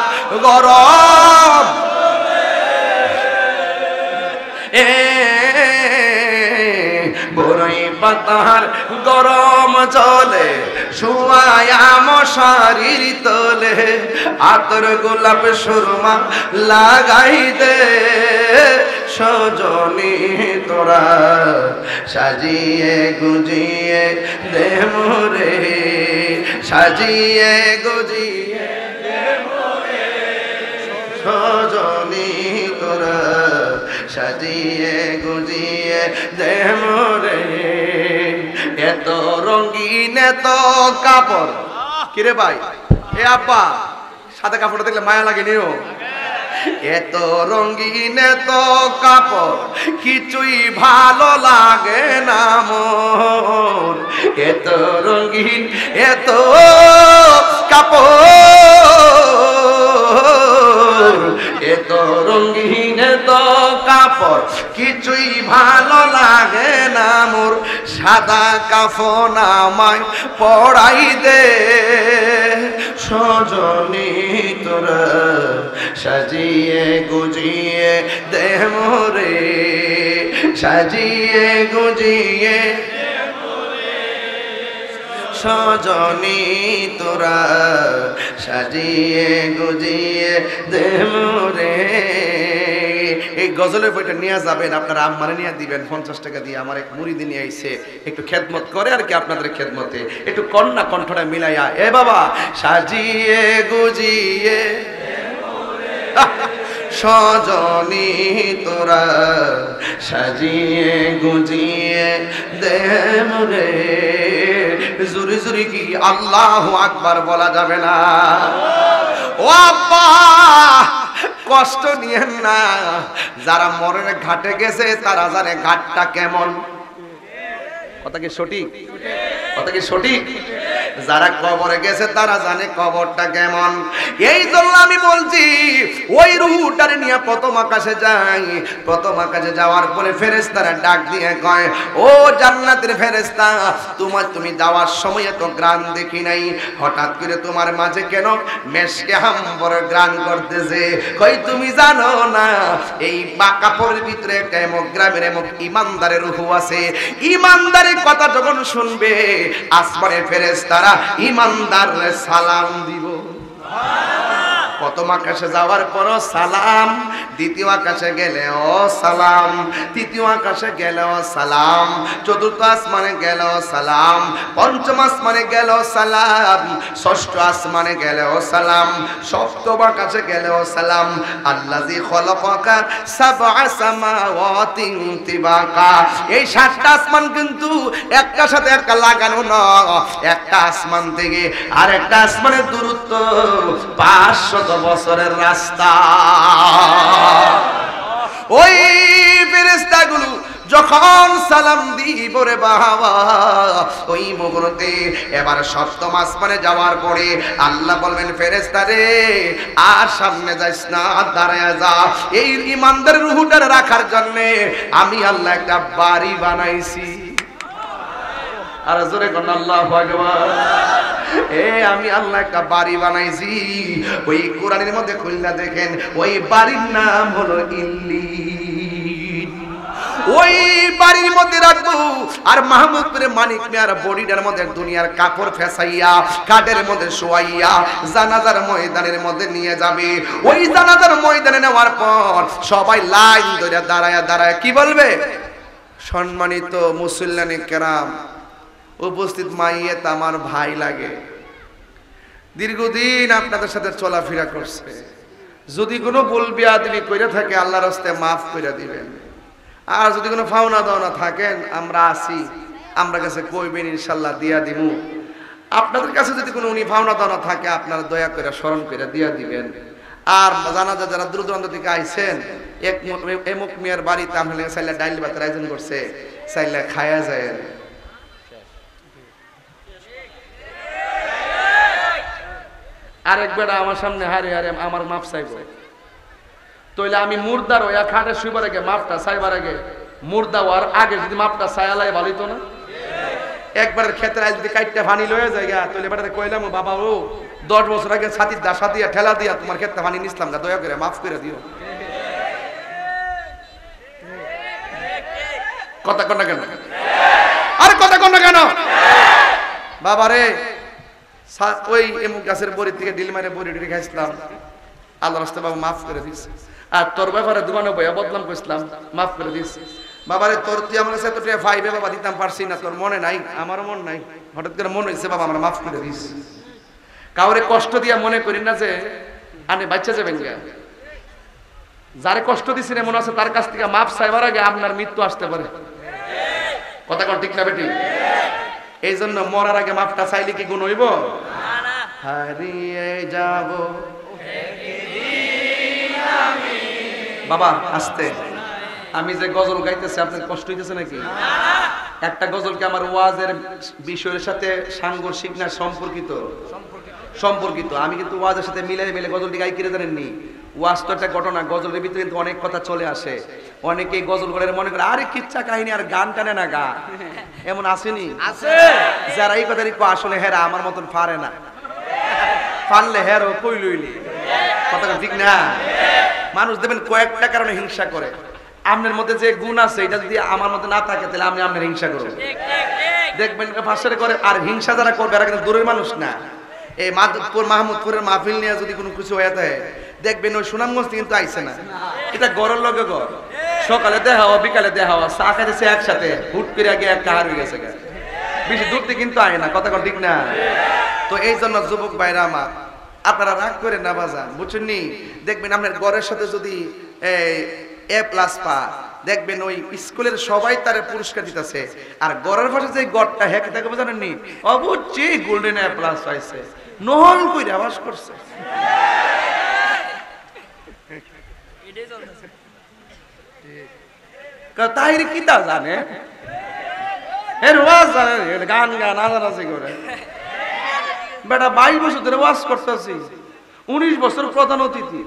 গরম বড়ই পাতার গরম জলে শুয়ায়া মশারির তলে আতর গোলাপ সুরমা লাগাই দে সজনী তোরা সাজিয়ে গুজিয়ে দে মোরে সাজিয়ে গুজিয়ে দে মোরে সজনী তোরা সাজিয়ে গুজিয়ে দে মোরে এত রঙিন এত কাপড় কিরে ভাই এ আব্বা সাদা কাপড়টা দেখলে মায়া লাগে নিও এত রঙিন এত কাপড় কিছুই ভালো লাগে না মোর এত রঙিন এত কাপড় এত রঙিন এত কাপড় কিছুই ভালো লাগে না মোর সাদা কাফন আমায় পড়াই দে সজনী তোরা সাজিয়ে গুজিয়ে দে মোরে সাজিয়ে গুজিয়ে সজনী তোরা সাজিয়ে গুজিয়ে দে মোরে এই গজলের বইটা নিয়ে যাবেন আপনারা আম্মারে নিয়ে দিবেন 50 টাকা দিয়ে আমার এক মুরিদি নিয়ে আইছে একটু খেদমত করে আর কি আপনাদের খেদমতে একটু কন্যা কণ্ঠটা মিলাইয়া এ বাবা সাজিয়ে গুজিয়ে সজনী তোরা সাজিয়ে গুজিয়ে দে মোরে জুরি জুরি কি আল্লাহু আকবার বলা যাবে না ও আব্বা কষ্ট নিয়েন না যারা মরণের ঘাটে গেছে তারা জানে ঘাটটা কেমন কথা কি সঠিক কথা কি সঠিক যারা কবরে গেছে তারা জানে কবরটা কেমন এই জন্য আমি বলছি ওই রূহটারে নিয়ে প্রথম আকাশে যাই প্রথম আকাশে যাওয়ার পরে ফেরেশতারা ডাক দিয়ে কয় ও জান্নাতের ফেরেশতা তুমি যাওয়ার সময় তো গ্রান দেখি নাই হঠাৎ করে তোমার মাঝে কেন মেশকে হাম্বর গ্রান করতেছে কই তুমি জানো না এই কাপড়ের ভিতরে একটা এমক গ্রামের এমক ইমানদারের রূহ আছে ইমানদারের কথা যখন শুনবে আসমানের ফেরেশতারা ইমানদারের সালাম দিব প্রথম আকাশে যাওয়ার পর সালাম দ্বিতীয় আকাশে গেলেও সালাম তৃতীয় আকাশে গেলেও সালাম চতুর্থ আসমানে গেলেও সালাম পঞ্চম আসমানে গেলেও সালাম ষষ্ঠ আসমানে গেলেও সালাম সপ্তম আকাশে গেলেও সালাম আল্লাযী খলাকাকা সাবআ সামাওয়াতিন তিবাকা এই সাতটা আসমান কিন্তু একটার সাথে একটা লাগানো না একটা আসমান থেকে আরেকটা আসমানের দূরত্ব 500 বছরের রাস্তা ওই ফেরেশতাগুলো যখন সালাম দিব রে বাবা ওই মুহূর্তে এবার সপ্তম আসমানে যাওয়ার পরে আল্লাহ বলবেন ফেরেশতা রে আর সামনে যাইস না দাঁড়ায়া যা এই ইমানদারের রূহটা রাখার জন্য আমি আল্লাহ একটা বাড়ি বানাইছি আর জোরে কোন আল্লাহু আকবার আমি আল্লাহ একটা বাড়ি বানাইছি ওই কোরআনের মধ্যে খুলনা দেখেন ওই বাড়ির নাম হলো ইল্লিন ওই বাড়ির মধ্যে রাখবো আর মাহমুদপুরে মানিক মিয়ার বডিটার মধ্যে দুনিয়ার কাপড় ফেসাইয়া কাঠের মধ্যে শোয়াইয়া জানাজার ময়দানের মধ্যে নিয়ে যাবে ওই জানাজার ময়দানে নেওয়ার পর সবাই লাইন ধরে দাঁড়ায় দাঁড়ায় কি বলবে সম্মানিত মুসল্লিয়ানে কেরাম উপস্থিত মাইয়েত আমার ভাই লাগে দীর্ঘদিন আপনাদের সাথে চলাফেরা করছে যদি কোনো ভুল বিয়াদবি কইরা থাকে আল্লাহর রাস্তায় মাফ কইরা দিবেন আর যদি কোনো ফাওনা দাওনা থাকেন আমরা আছি আমরা কাছে কইবেন ইনশাআল্লাহ দিয়া দিমু আপনাদের কাছে যদি কোনো উনি ফাওনা দাওনা থাকে আপনারা দয়া করে স্মরণ করে দিয়া দিবেন আর জানাজা যারা দূর দূরান্ত থেকে আইছেন এক এমক মিয়ার বাড়িতে আমরা সাইলা ডাইল ভাতের আয়োজন করছে চাইলে খায়া যায়। আরেক বেড়া আমার সামনে হারে হারে আমার মাপ চাইব, তইলে আমি মুর্দার ওয়া খাটে শুইবার আগে মাপটা চাইবার আগে মুর্দা হওয়ার আগে যদি মাপটা চাইলাই ভালো হইতো না? একবারের ক্ষেত্রে যদি কাইটটা পানি লয়ে যায় তাহলে বেটাতে কইলাম বাবা ও 10 বছর আগে ছাতির দাসা দিয়া ঠেলা দিয়া তোমার ক্ষেত্রে পানি নিছিলাম না, দয়া করে মাফ করে দিও। কথা কন না কেন? আরে কথা কন না কেন? বাবা রে ওই এমুক গাছের বড়ি থেকে ডিল মারে বড়ি ডিল খাইছিলাম, আল্লাহর রাস্তায় বাবা মাফ করে দিস। আর তোর ব্যাপারে দোকানে বইয়া বদনাম কইছিলাম, মাফ করে দিস। বাবারে তোর তুই আমার কাছে এতটা ফাইভে বাবা দিতাম পারছি না, তোর মনে নাই? আমারও মন নাই, হঠাৎ করে মনে হয়েছে বাবা আমরা মাফ করে দিস। কাউরে কষ্ট দিয়া মনে করি না যে আনে বাচ্চা যাবেন গা। যারে কষ্ট দিছেন এমন আছে তার কাছ থেকে মাফ চাইবার আগে আপনার মৃত্যু আসতে পারে। কথা কোন ঠিক না বেটি? এই জন্য মরার আগে মাফটা চাইলে কি গুণ হইব? হারিয়ে যাব বাবা আস্তে। আমি যে গজল গাইতেছি আপনার কষ্ট হইতেছে নাকি? একটা গজল কি আমার ওয়াজের বিষয়ের সাথে সাংঘর্ষিক না সম্পর্কিত? সম্পর্কিত। আমি কিন্তু ওয়াজের সাথে মিলে মিলে গজলটি গাই কিনে জানেননি। ওয়াজ তো একটা ঘটনা, গজলের ভিতরে কিন্তু অনেক কথা চলে আসে। অনেকেই গজল করে মনে করে আরে কিচ্ছা কাহিনী আর গান টানে না গা, এমন আসেনি? আছে যারা এই কথা আসলে হেরা আমার মতন পারে না, পারলে হেরো কই লইলি। কথা ঠিক না? মানুষ দেখবেন কয়েকটা কারণে হিংসা করে। আপনার মধ্যে যে গুণ আছে এটা যদি আমার মধ্যে না থাকে তাহলে আমি আপনার হিংসা করব। দেখবেন ভাষারে করে। আর হিংসা যারা করবে এরা কিন্তু দূরের মানুষ না। এই মাহমুদপুরের মাহফিল নিয়ে যদি কোনো কিছু হয়ে থাকে দেখবেন ওই সুনামগঞ্জ কিন্তু আইসে না, এটা গড়ের লগে গড়। সকালে দেখা হওয়া বিকালে দেখা হওয়া চা খাইতেছে একসাথে, হুট করে আগে একটা হার হয়ে গেছে, বেশি দূর থেকে কিন্তু আয় না। কথা কোন ঠিক না? তো এই জন্য যুবক ভাইরা আমার আপনারা রাগ করে না বাজান, বুঝছেন নি? দেখবেন আপনার গড়ের সাথে যদি এ প্লাস পা দেখবেন ওই স্কুলের সবাই তারে পুরস্কার দিতেছে, আর গড়ের পাশে যে গড়টা হ্যাঁ দেখবে জানেন নি অবশ্যই গোল্ডেন এ প্লাস পাইছে, নহল কইরা আবাস করছে। তাই কি তা জানে এর ওয়াজ জানে, গান গান আজারাজি করে। বেটা 22 বছর ধরে ওয়াজ করতেছি, 19 বছর প্রধান অতিথি,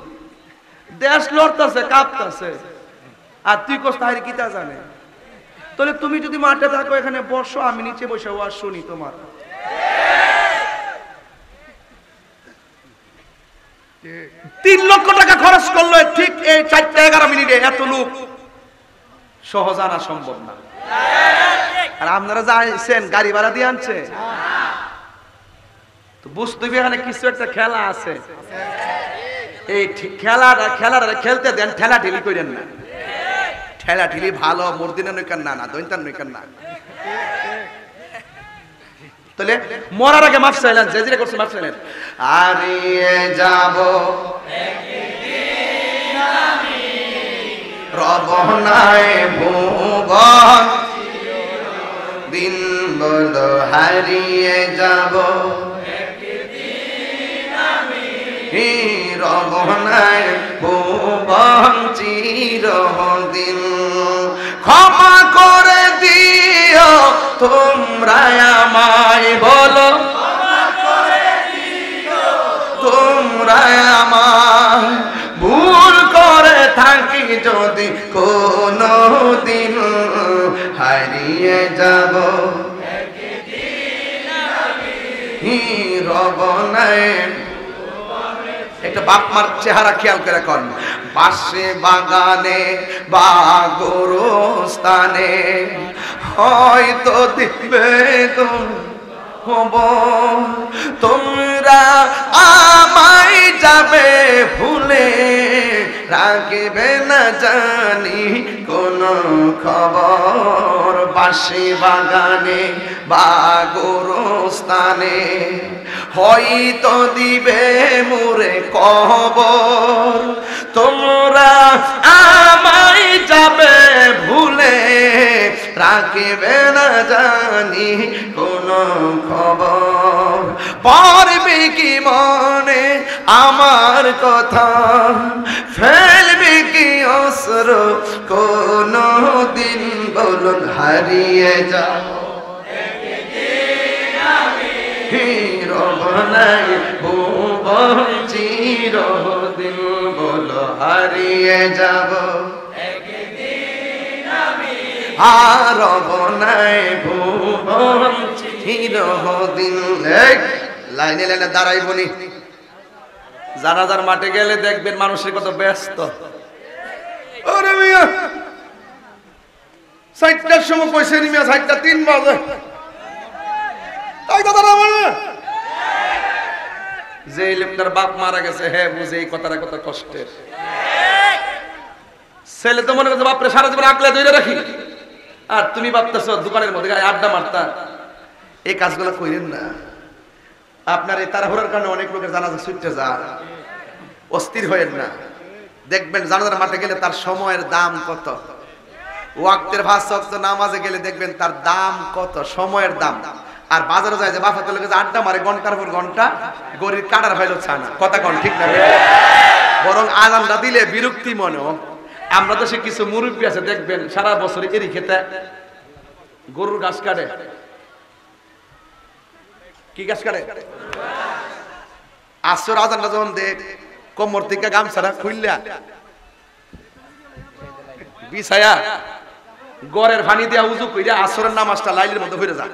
দেশ লড়তেছে কাঁপতেছে, আর তুই কোস তাই কি তা জানে? তাহলে তুমি যদি মাঠে থাকো এখানে বসো, আমি নিচে বসে ওয়াজ শুনি তোমার। $3 লক্ষ খরচ করলো ঠিক এই 4-11 মিনিটে, এত লোক সহজ আনা সম্ভব না। আর আপনারা যাইছেন গাড়ি ভাড়া দিয়ে আনছে, তো বুঝতে হবে এখানে কিছু একটা খেলা আছে। এই খেলাটা খেলতে দেন, ঠেলা ঠেলি করেন না। ঠেলা ঠেলি ভালো মর্দিনা নইকান না, দৈন্তান নইকান না। তাহলে মরার আগে মাফ চাইলেন, যে যেটা করছে মাফ চাইলেন। হারিয়ে যাব রবনায় ভুবন, দিন বলো হারিয়ে যাব রবনায় ভুবন চিরদিন। ক্ষমা করে দিও তোমরা আমায়, বলো তোমরা আমায়, ভুল করে থাকি যদি কোনো দিন, হারিয়ে যাব রবনায়। একটা বাপ মার চেহারা খেয়াল করে কর, পাশে বাগানে বা গোরস্থানে হয়তো দিবে তোমরা আমায় যাবে ভুলে, রাখবে না জানি কোন খবর। পাশে বাগানে বা গোরস্থানে হয়তো দিবে মোরে কবর, তোমরা আমায় যাবে ভুলে, রাখবে না জানি কোন খবর। পড়বে কি মনে আমার কথা, ফেলবে কি খসরু কোনো দিন বলুন হারিয়ে যাব রব নাই ভুবন চিরদিন বলো হারিয়ে যাব রব নাই ভুবন চিরদিন। লাইনে লাইনে দাঁড়াই বলি, জানাজার মাঠে গেলে দেখবেন মানুষের কত ব্যস্ত। ওরে মিয়া 4টার সময় কইছে নি মিয়া 4:03 বাজে তাই কথা না বলে যে লোকটার বাপ মারা গেছে হ্যাঁ বুঝে এই কথাটা কত কষ্টের। ছেলে তো মনে করছে বাপরে সারা জীবন আকলে ধরে রাখি, আর তুমি ভাবতেছো দোকানের মধ্যে আড্ডা মারতা। এই কাজগুলো কইরেন না। আপনার এই তাড়াহুড়ার কারণে অনেক লোকের জানাজা ছুটতে যায়, অস্থির হয়েন না। দেখবেন জানাজার মাঠে গেলে তার সময়ের দাম কত, ওয়াক্তের 5 ওয়াক্ত নামাজে গেলে দেখবেন তার দাম কত, সময়ের দাম। আর বাজারে যায় যে বাফাতে লোকে আড্ডা মারে ঘন্টার পর ঘন্টা, গরির কাটার ভাইলো ছানা, কথা কোন ঠিক না? বরং আজানটা দিলে বিরক্তি মনে। আমরা দেশে কিছু মুরব্বী আছে দেখবেন সারা বছর এরি খেতে গরুর ঘাস কাটে। কি গাছ কাটে? আসর আজানটা যখন দেখ কোমর থেকে গামছাটা খুললা বিছায়া গড়ের পানি দিয়া উজু কইরা আসরের নামাজটা লাইলের মধ্যে হয়ে যায়।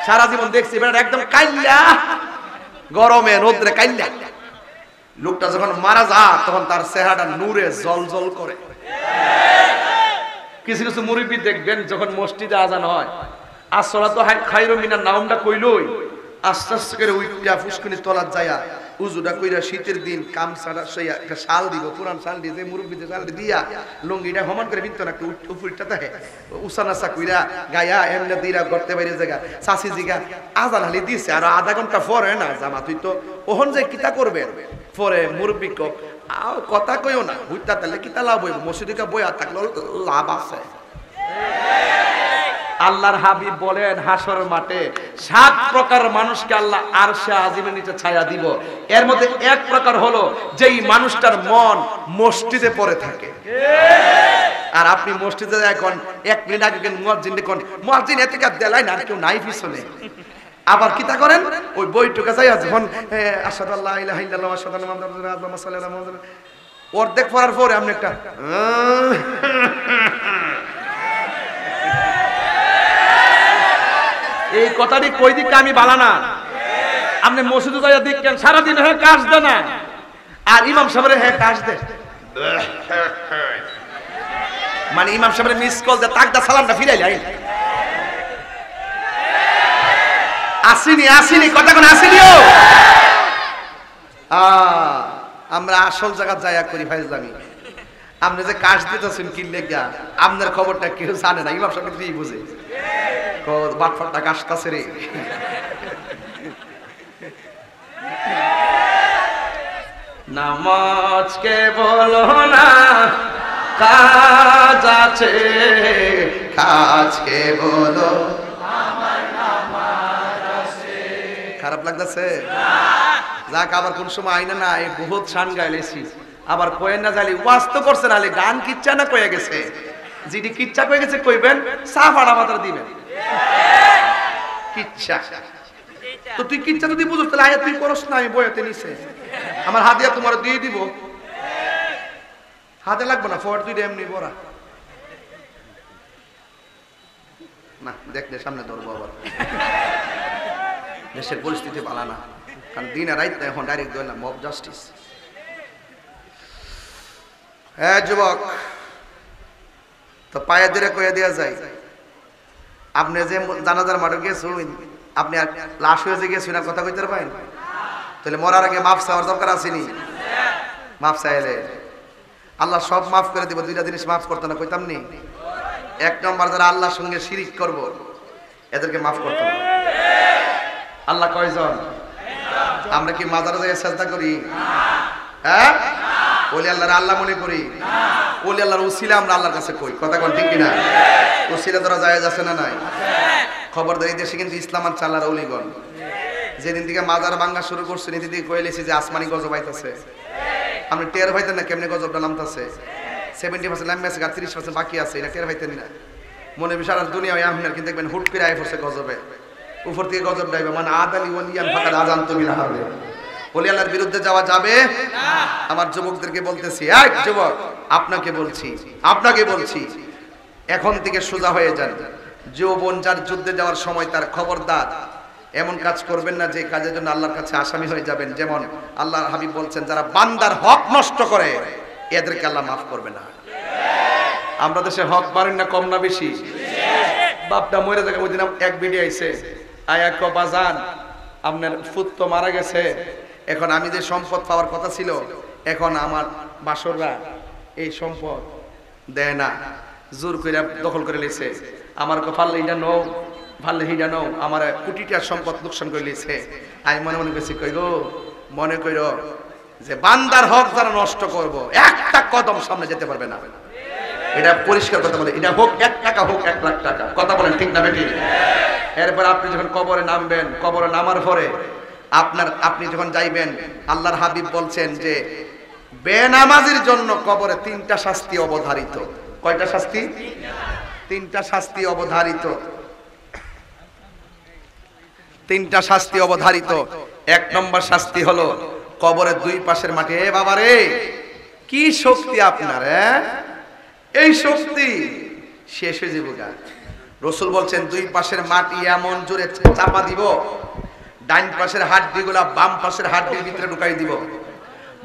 সারা জীবন দেখছি বেটা একদম কাইল্লা, গরমে রোদ্রে কাইল্লা। লোকটা যখন মারা যায় তখন তার চেহারাটা নূরে জলজল করে। কিছু কিছু মুরব্বী দেখবেন যখন মসজিদে আজান হয় আসসালাতু খায়রুম মিনান নাওমটা কইলই আস্তে আস্তে করে উইটা ফুসকুনি তলাত যায়া উজুটা কইরা শীতের দিন কামছাড়া সইয়া একটা শাল দিব, পুরান শাল দিয়ে যে মুরব্বীদের শাল দিয়া লুঙ্গিটা সমান করে বিনতো না, একটু উপরটা থাকে উসানাসা কইরা গায়া এমনি দিরা করতে বাইরে জায়গা চাষি জিগা আজান হালি দিছে আর আধা ঘন্টা পরে না জামা তুই তো ওহন যে কিতা করবে পরে মুরব্বী কথা কইও না হুইটা তাহলে কিতা লাভ হইব, মসজিদে বইয়া থাকলে লাভ আছে। আল্লাহর হাবিব বলেন হাসরের মাঠে 7 প্রকার মানুষকে আল্লাহ আরশে আজিমের নিচে ছায়া দিব। এর মধ্যে এক প্রকার হলো যেই মানুষটার মন মসজিদে পড়ে থাকে। আর আপনি মসজিদে এখন 1 মিনিট আগে মুয়াজ্জিন দেখুন, মুয়াজ্জিন এতে কাজ দেলাই না, আর কেউ নাই পিছনে। আবার কিতা করেন ওই বইটুকা যাইয়া যখন আশহাদু আল্লা ইলাহা ইল্লাল্লাহ ওয়া আশহাদু আন্না মুহাম্মাদার রাসূলুল্লাহ আল্লাহুম্মা সাল্লি আলা মুহাম্মাদ অর্ধেক পড়ার পরে আপনি একটা এই কথাটি কই দিকে আমি বালা না। আপনি মসজিদে যাইয়া দেখেন সারাদিন হ্যাঁ কাজ দেয় না, আর ইমাম সাহেবের হ্যাঁ কাজ দেয়। মানে ইমাম সাহেবের মিস কল দে তাকদা সালামটা ফিরাইলাই আসিনি কথা কোন আসিনিও। আমরা আসল জায়গা যাইয়া করি ফাইজলামি। আপনি যে কাজ দিতেছেন কি লেগা আপনার খবরটা কেউ জানে না, ইমাম সাহেব কি বুঝে বাটফাটটা কাশতাছে রে। নামাজকে বলো না কাজ আছে, কাজকে বলো খারাপ লাগতেছে যাক। আবার কোন সময় আইনা না এই বহুত শান গাইলেছি, আবার কয়েন না যাইলে ওয়াজ তো করছেন আলে গান কিচ্ছা না কয়ে গেছে, যেটি কিচ্ছা কয়ে গেছে কইবেন চা ফাড়া মাত্র দিবেন কিচ্ছা। তো তুই কিচ্ছা যদি বুঝছ তাহলে আয়া তুই করস না, আমি বইতে নিছে আমার হাতিয়া তোমার দিয়ে দিব, হাতে লাগবে না ফোয়ার তুই এমনি বড়া না দেখলে সামনে ধরবো। আবার দেশের পরিস্থিতি ভালো না, কারণ দিন আর রাইত এখন ডাইরেক্ট ধরলাম মব জাস্টিস। হ্যাঁ যুবক, তো পায়ে ধরে কয়ে দেওয়া যায় আপনি যে জানাজার মাঠে গেছেন, আপনি আর লাশ হয়ে যে গেছেন আর কথা কইতে পারেন, তাহলে মরার আগে মাফ চাওয়ার দরকার আসেনি? মাফ চাইলে আল্লাহ সব মাফ করে দিব। 2টা জিনিস মাফ করতে না কইতাম নি, 1 নম্বর যারা আল্লাহর সঙ্গে শিরিক করব এদেরকে মাফ করতে হবে। আল্লাহ কয়জন? আমরা কি মাজারে যাই সাজদা করি? হ্যাঁ, ওলি আল্লাহর আল্লাহ মনে করি, ওলি আল্লাহর উসিলা আমরা আল্লাহর কাছে কই, কথা কোন ঠিক কিনা? উসিলা ধরা জায়েজ আছে না নাই? খবরদার এই দেশে কিন্তু ইসলাম আর চালার ওলিগণ যেদিন থেকে মাজার ভাঙা শুরু করছে সেদিন থেকে কইলেছি যে আসমানি গজব আইতাছে। আপনি টের হইতেন না কেমনে গজবটা নামতাছে? 70% লাম্বা আছে, 30% বাকি আছে, এটা টের পাইতেন না। মনে সারা দুনিয়া আপনার কিন্তু দেখবেন হুট করে আয় পড়ছে গজবে, উপর থেকে গজব ডাইবে, মানে আদালি ওয়ালিয়ান ফাকাদ আযানতু বিল হারবে। ওলি আল্লাহর বিরুদ্ধে যাওয়া যাবে না। আমার যুবকদেরকে বলতেছি, এক যুবক আপনাকে বলছি এখন থেকে সোজা হয়ে যান। যৌবন যার যুদ্ধে যাওয়ার সময় তার খবরদার এমন কাজ করবেন না যে কাজের জন্য আল্লাহর কাছে আসামি হয়ে যাবেন। যেমন আল্লাহর হাবিব বলছেন, যারা বান্দার হক নষ্ট করে এদেরকে আল্লাহ মাফ করবে না। আমরা দেশে হক পারেন না কম না বেশি? বাপটা মরে থাকে, ওই দিন এক ভিডিও আইছে, আয়া ক বাজান আপনার ফুত তো মারা গেছে, এখন আমি যে সম্পদ পাওয়ার কথা ছিল, এখন আমার বাসররা এই সম্পদ দেয় না, জোর করে দখল করে লিছে। আমার পারলে এটা নৌ, পারলে হিডা নৌ, আমার কোটিটার সম্পদ লোকসান করে লিছে। আমি মনে মনে বেশি কইর, মনে কইর যে বান্দার হক যারা নষ্ট করব, একটা কদম সামনে যেতে পারবে না। এটা পরিষ্কার কথা বলে, এটা হোক 1 টাকা হোক 1 লাখ টাকা, কথা বলেন ঠিক না বেঠিক? এরপর আপনি যখন কবরে নামবেন, কবরে নামার পরে আপনি যখন যাইবেন, আল্লাহর হাবিব বলছেন যে বেনামাজির জন্য কবরে 3টা শাস্তি অবধারিত। কয়টা শাস্তি? 3টা শাস্তি অবধারিত। 3টা শাস্তি অবধারিত। 1 নম্বর শাস্তি হলো কবরের 2 পাশের মাটি। এ বাবা রে, কি শক্তি আপনার! এই শক্তি শেষ হয়ে যাবে গা। রাসূল বলছেন 2 পাশের মাটি এমন জোরে চাপা দিব, ডান পাশের হাড্ডিগুলো বাম পাশের হাড্ডির ভিতরে ঢুকাই দিব,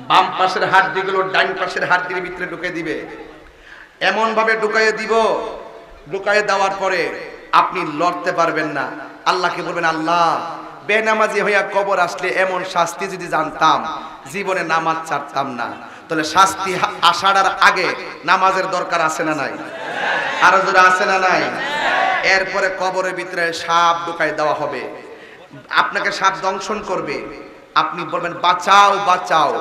বাম পাশের হাড্ডিগুলো ডান পাশের হাড্ডির ভিতরে ঢুকাই দিবে, এমন ভাবে ঢুকাইয়ে দিব, ঢুকাইয়ে দেওয়ার পরে আপনি লড়তে পারবেন না। আল্লাহকে বলবেন, আল্লাহ বেনামাজি হইয়া কবর আসলে এমন শাস্তি যদি জানতাম জীবনে নামাজ ছাড়তাম না। তাহলে শাস্তি আসার আগে নামাজের দরকার আছে না নাই? আরো জোরে আছে না নাই? এরপরে কবরের ভিতরে সাপ ঢুকাই দেওয়া হবে, আপনাকে সাপ দংশন করবে, আপনি বলবেন বাঁচাও বাঁচাও।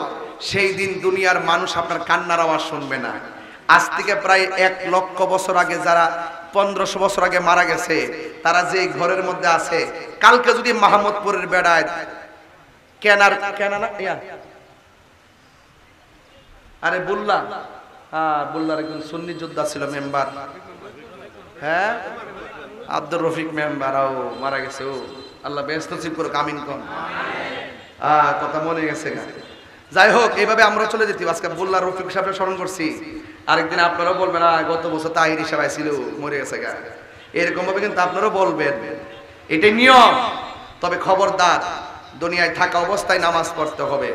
সেই দিন দুনিয়ার মানুষ আপনার কান্নার আওয়াজ শুনবে না। আজ থেকে প্রায় 1 লক্ষ বছর আগে, যারা 1500 বছর আগে মারা গেছে, তারা যে ঘরের মধ্যে আছে, কালকে যদি মাহমুদপুরের বেড়ায় আরে বুল্লার একজন সুন্নি যোদ্ধা ছিল, মেম্বার, হ্যাঁ আব্দুর রফিক মেম্বার, ও মারা গেছে। ও আল্লাহ বেহেশত নসিব করুক, আমিন কোন। কথা মনে গেছে গা। যাই হোক, এইভাবে আমরা চলে যেতে। আজকে বুল্লার রফিক সাহেবের স্মরণ করছি, আরেকদিন আপনারাও বলবেন গত বছর তাহির হিসাবে ছিল, মরে গেছে গা, এরকম ভাবে কিন্তু আপনারাও বলবেন। এটাই নিয়ম। তবে খবরদার, দুনিয়ায় থাকা অবস্থায় নামাজ পড়তে হবে,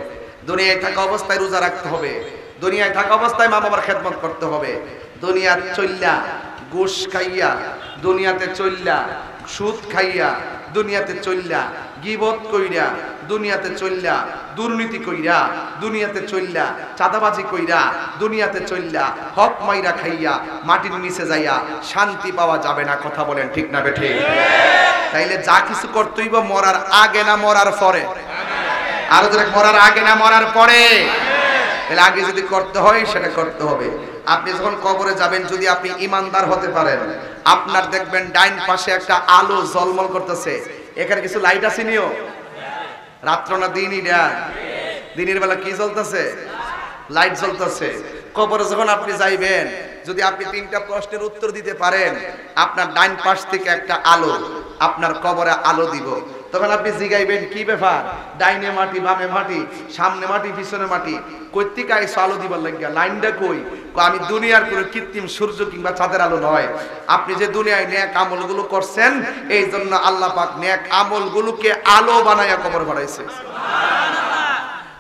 দুনিয়ায় থাকা অবস্থায় রোজা রাখতে হবে, দুনিয়ায় থাকা অবস্থায় মা বাবার খেদমত করতে হবে। দুনিয়ার চল্লা ঘুষ খাইয়া, দুনিয়াতে চল্লা সুদ খাইয়া, দুনিয়াতে চল্লা গীবত কইরা, দুনিয়াতে চল্লা দুর্নীতি কইরা, দুনিয়াতে চল্লা চাঁদাবাজি কইরা, দুনিয়াতে চল্লা হক মাইরা খাইয়া মাটির নিচে যাইয়া শান্তি পাওয়া যাবে না। কথা বলেন ঠিক না বেঠিক? তাইলে যা কিছু করতেইব মরার আগে না মরার পরে? আরো ধরে, মরার আগে না মরার পরে? তাহলে আগে যদি করতে হয় সেটা করতে হবে। আপনি যখন কবরে যাবেন, যদি আপনি ইমানদার হতে পারেন, আপনার দেখবেন ডাইন পাশে একটা আলো ঝলমল করতেছে। এখানে কিছু লাইট আছে নিও, রাত্র না দিন? দিনের বেলা কি জ্বলতেছে? লাইট জ্বলতেছে। কবরে যখন আপনি যাইবেন, যদি আপনি 3টা প্রশ্নের উত্তর দিতে পারেন, আপনার ডাইন পাশ থেকে একটা আলো আপনার কবরে আলো দিব। তখন আপনি জিগাইবেন, কি ব্যাপার? ডাইনে মাটি, বামে মাটি, সামনে মাটি, পিছনে মাটি, কইতিকা আইসো আলো দিবার লাগিয়া? লাইনটা কই? আমি দুনিয়ার কোনো কৃত্রিম সূর্য কিংবা চাঁদের আলো নয়। আপনি যে দুনিয়ায় নেক আমলগুলো করছেন, এই জন্য আল্লাহ পাক নেক আমলগুলোকে আলো বানাইয়া কবর বানাইছে।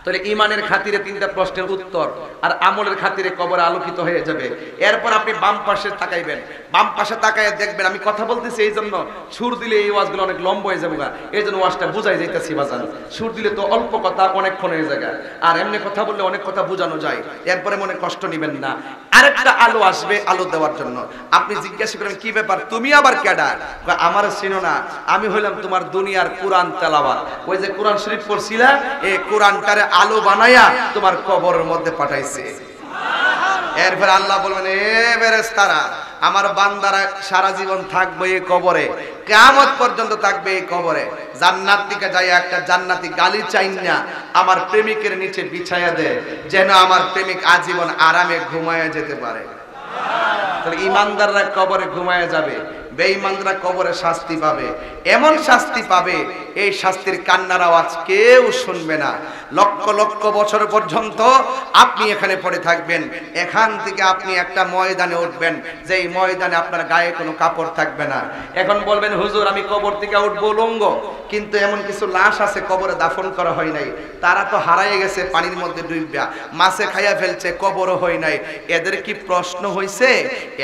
তাহলে ইমানের খাতিরে 3টা প্রশ্নের উত্তর, আর আমলের খাতিরে কবর আলোকিত হয়ে যাবে। এরপর আপনি বাম পাশে তাকাইবেন, বাম পাশে তাকায় দেখবেন, আমি কথা বলতেছি এই জন্য, সুর দিলে এই ওয়াজগুলো অনেক লম্বা হয়ে যাবে, এই জন্য ওয়াজটা বুঝাই যাইতেছি বাজান। সুর দিলে তো অল্প কথা অনেকক্ষণ হয়ে যায়, আর এমনি কথা বললে অনেক কথা বোঝানো যায়। এরপরে মনে কষ্ট নিবেন না, আরেকটা আলো আসবে আলো দেওয়ার জন্য। আপনি জিজ্ঞাসা করেন, কি ব্যাপার, তুমি আবার কেডা? আমার চিনো না, আমি হইলাম তোমার দুনিয়ার কোরআন তেলাওয়াত। ওই যে কোরআন শরীফ পড়ছিলা, এই কোরআনটারে আলো বানাইয়া তোমার কবরের মধ্যে পাঠাইছে। এরপর আল্লাহ বলবেন, এ ফেরেশতারা, আমার বান্দারা সারা জীবন থাকবে এই কবরে, কিয়ামত পর্যন্ত থাকবে এই কবরে। জান্নাত থেকে যায় একটা জান্নাতি গালি চাই না আমার প্রেমিকের নিচে বিছায়া দেয়, যেন আমার প্রেমিক আজীবন আরামে ঘুমায়া যেতে পারে। তাহলে ইমানদাররা কবরে ঘুমায়া যাবে, বেঈমানরা কবরে শাস্তি পাবে। এমন শাস্তি পাবে, এই শাস্তির কান্নার আওয়াজ কেউ শুনবে না। লক্ষ লক্ষ বছর পর্যন্ত আপনি এখানে পড়ে থাকবেন। এখান থেকে আপনি একটা ময়দানে উঠবেন, যেই ময়দানে আপনার গায়ে কোনো কাপড় থাকবে না। এখন বলবেন হুজুর আমি কবর থেকে উঠবো লঙ্গ, কিন্তু এমন কিছু লাশ আছে কবরে দাফন করা হয় নাই, তারা তো হারায় গেছে পানির মধ্যে ডুইবা, মাছে খাইয়া ফেলছে, কবরও হয় নাই। এদের কি প্রশ্ন হইছে?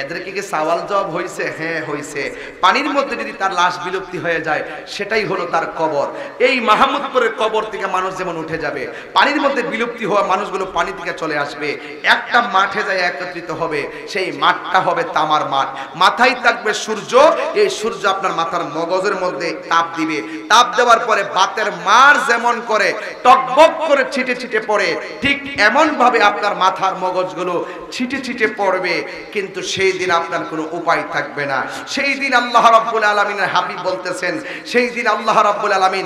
এদের কি সওয়াল জবাব হইছে? হ্যাঁ হইছে। পানির মধ্যে যদি তার লাশ বিলুপ্তি হয়ে যায়, সেটাই হলো তার কবর। এই মাহমুদপুরের কবর থেকে মানুষ যেমন উঠে যাবে, পানির মধ্যে বিলুপ্তি হওয়া মানুষগুলো পানি থেকে চলে আসবে, একটা মাঠে যায় একত্রিত হবে, সেই মাঠটা হবে তামার মাঠ। মাথায় থাকবে সূর্য, এই সূর্য আপনার মাথার মগজের মধ্যে তাপ দিবে। তাপ দেওয়ার পরে বাতের মার যেমন করে টকবক করে ছিটে ছিটে পড়ে, ঠিক এমন ভাবে আপনার মাথার মগজগুলো ছিটে ছিটে পড়বে। কিন্তু সেই দিন আপনার কোনো উপায় থাকবে না। সেই দিন আল্লাহ রাব্বুল আলামিনের হাবিব বলতেছেন, সেই দিন আল্লাহ রাব্বুল আলামিন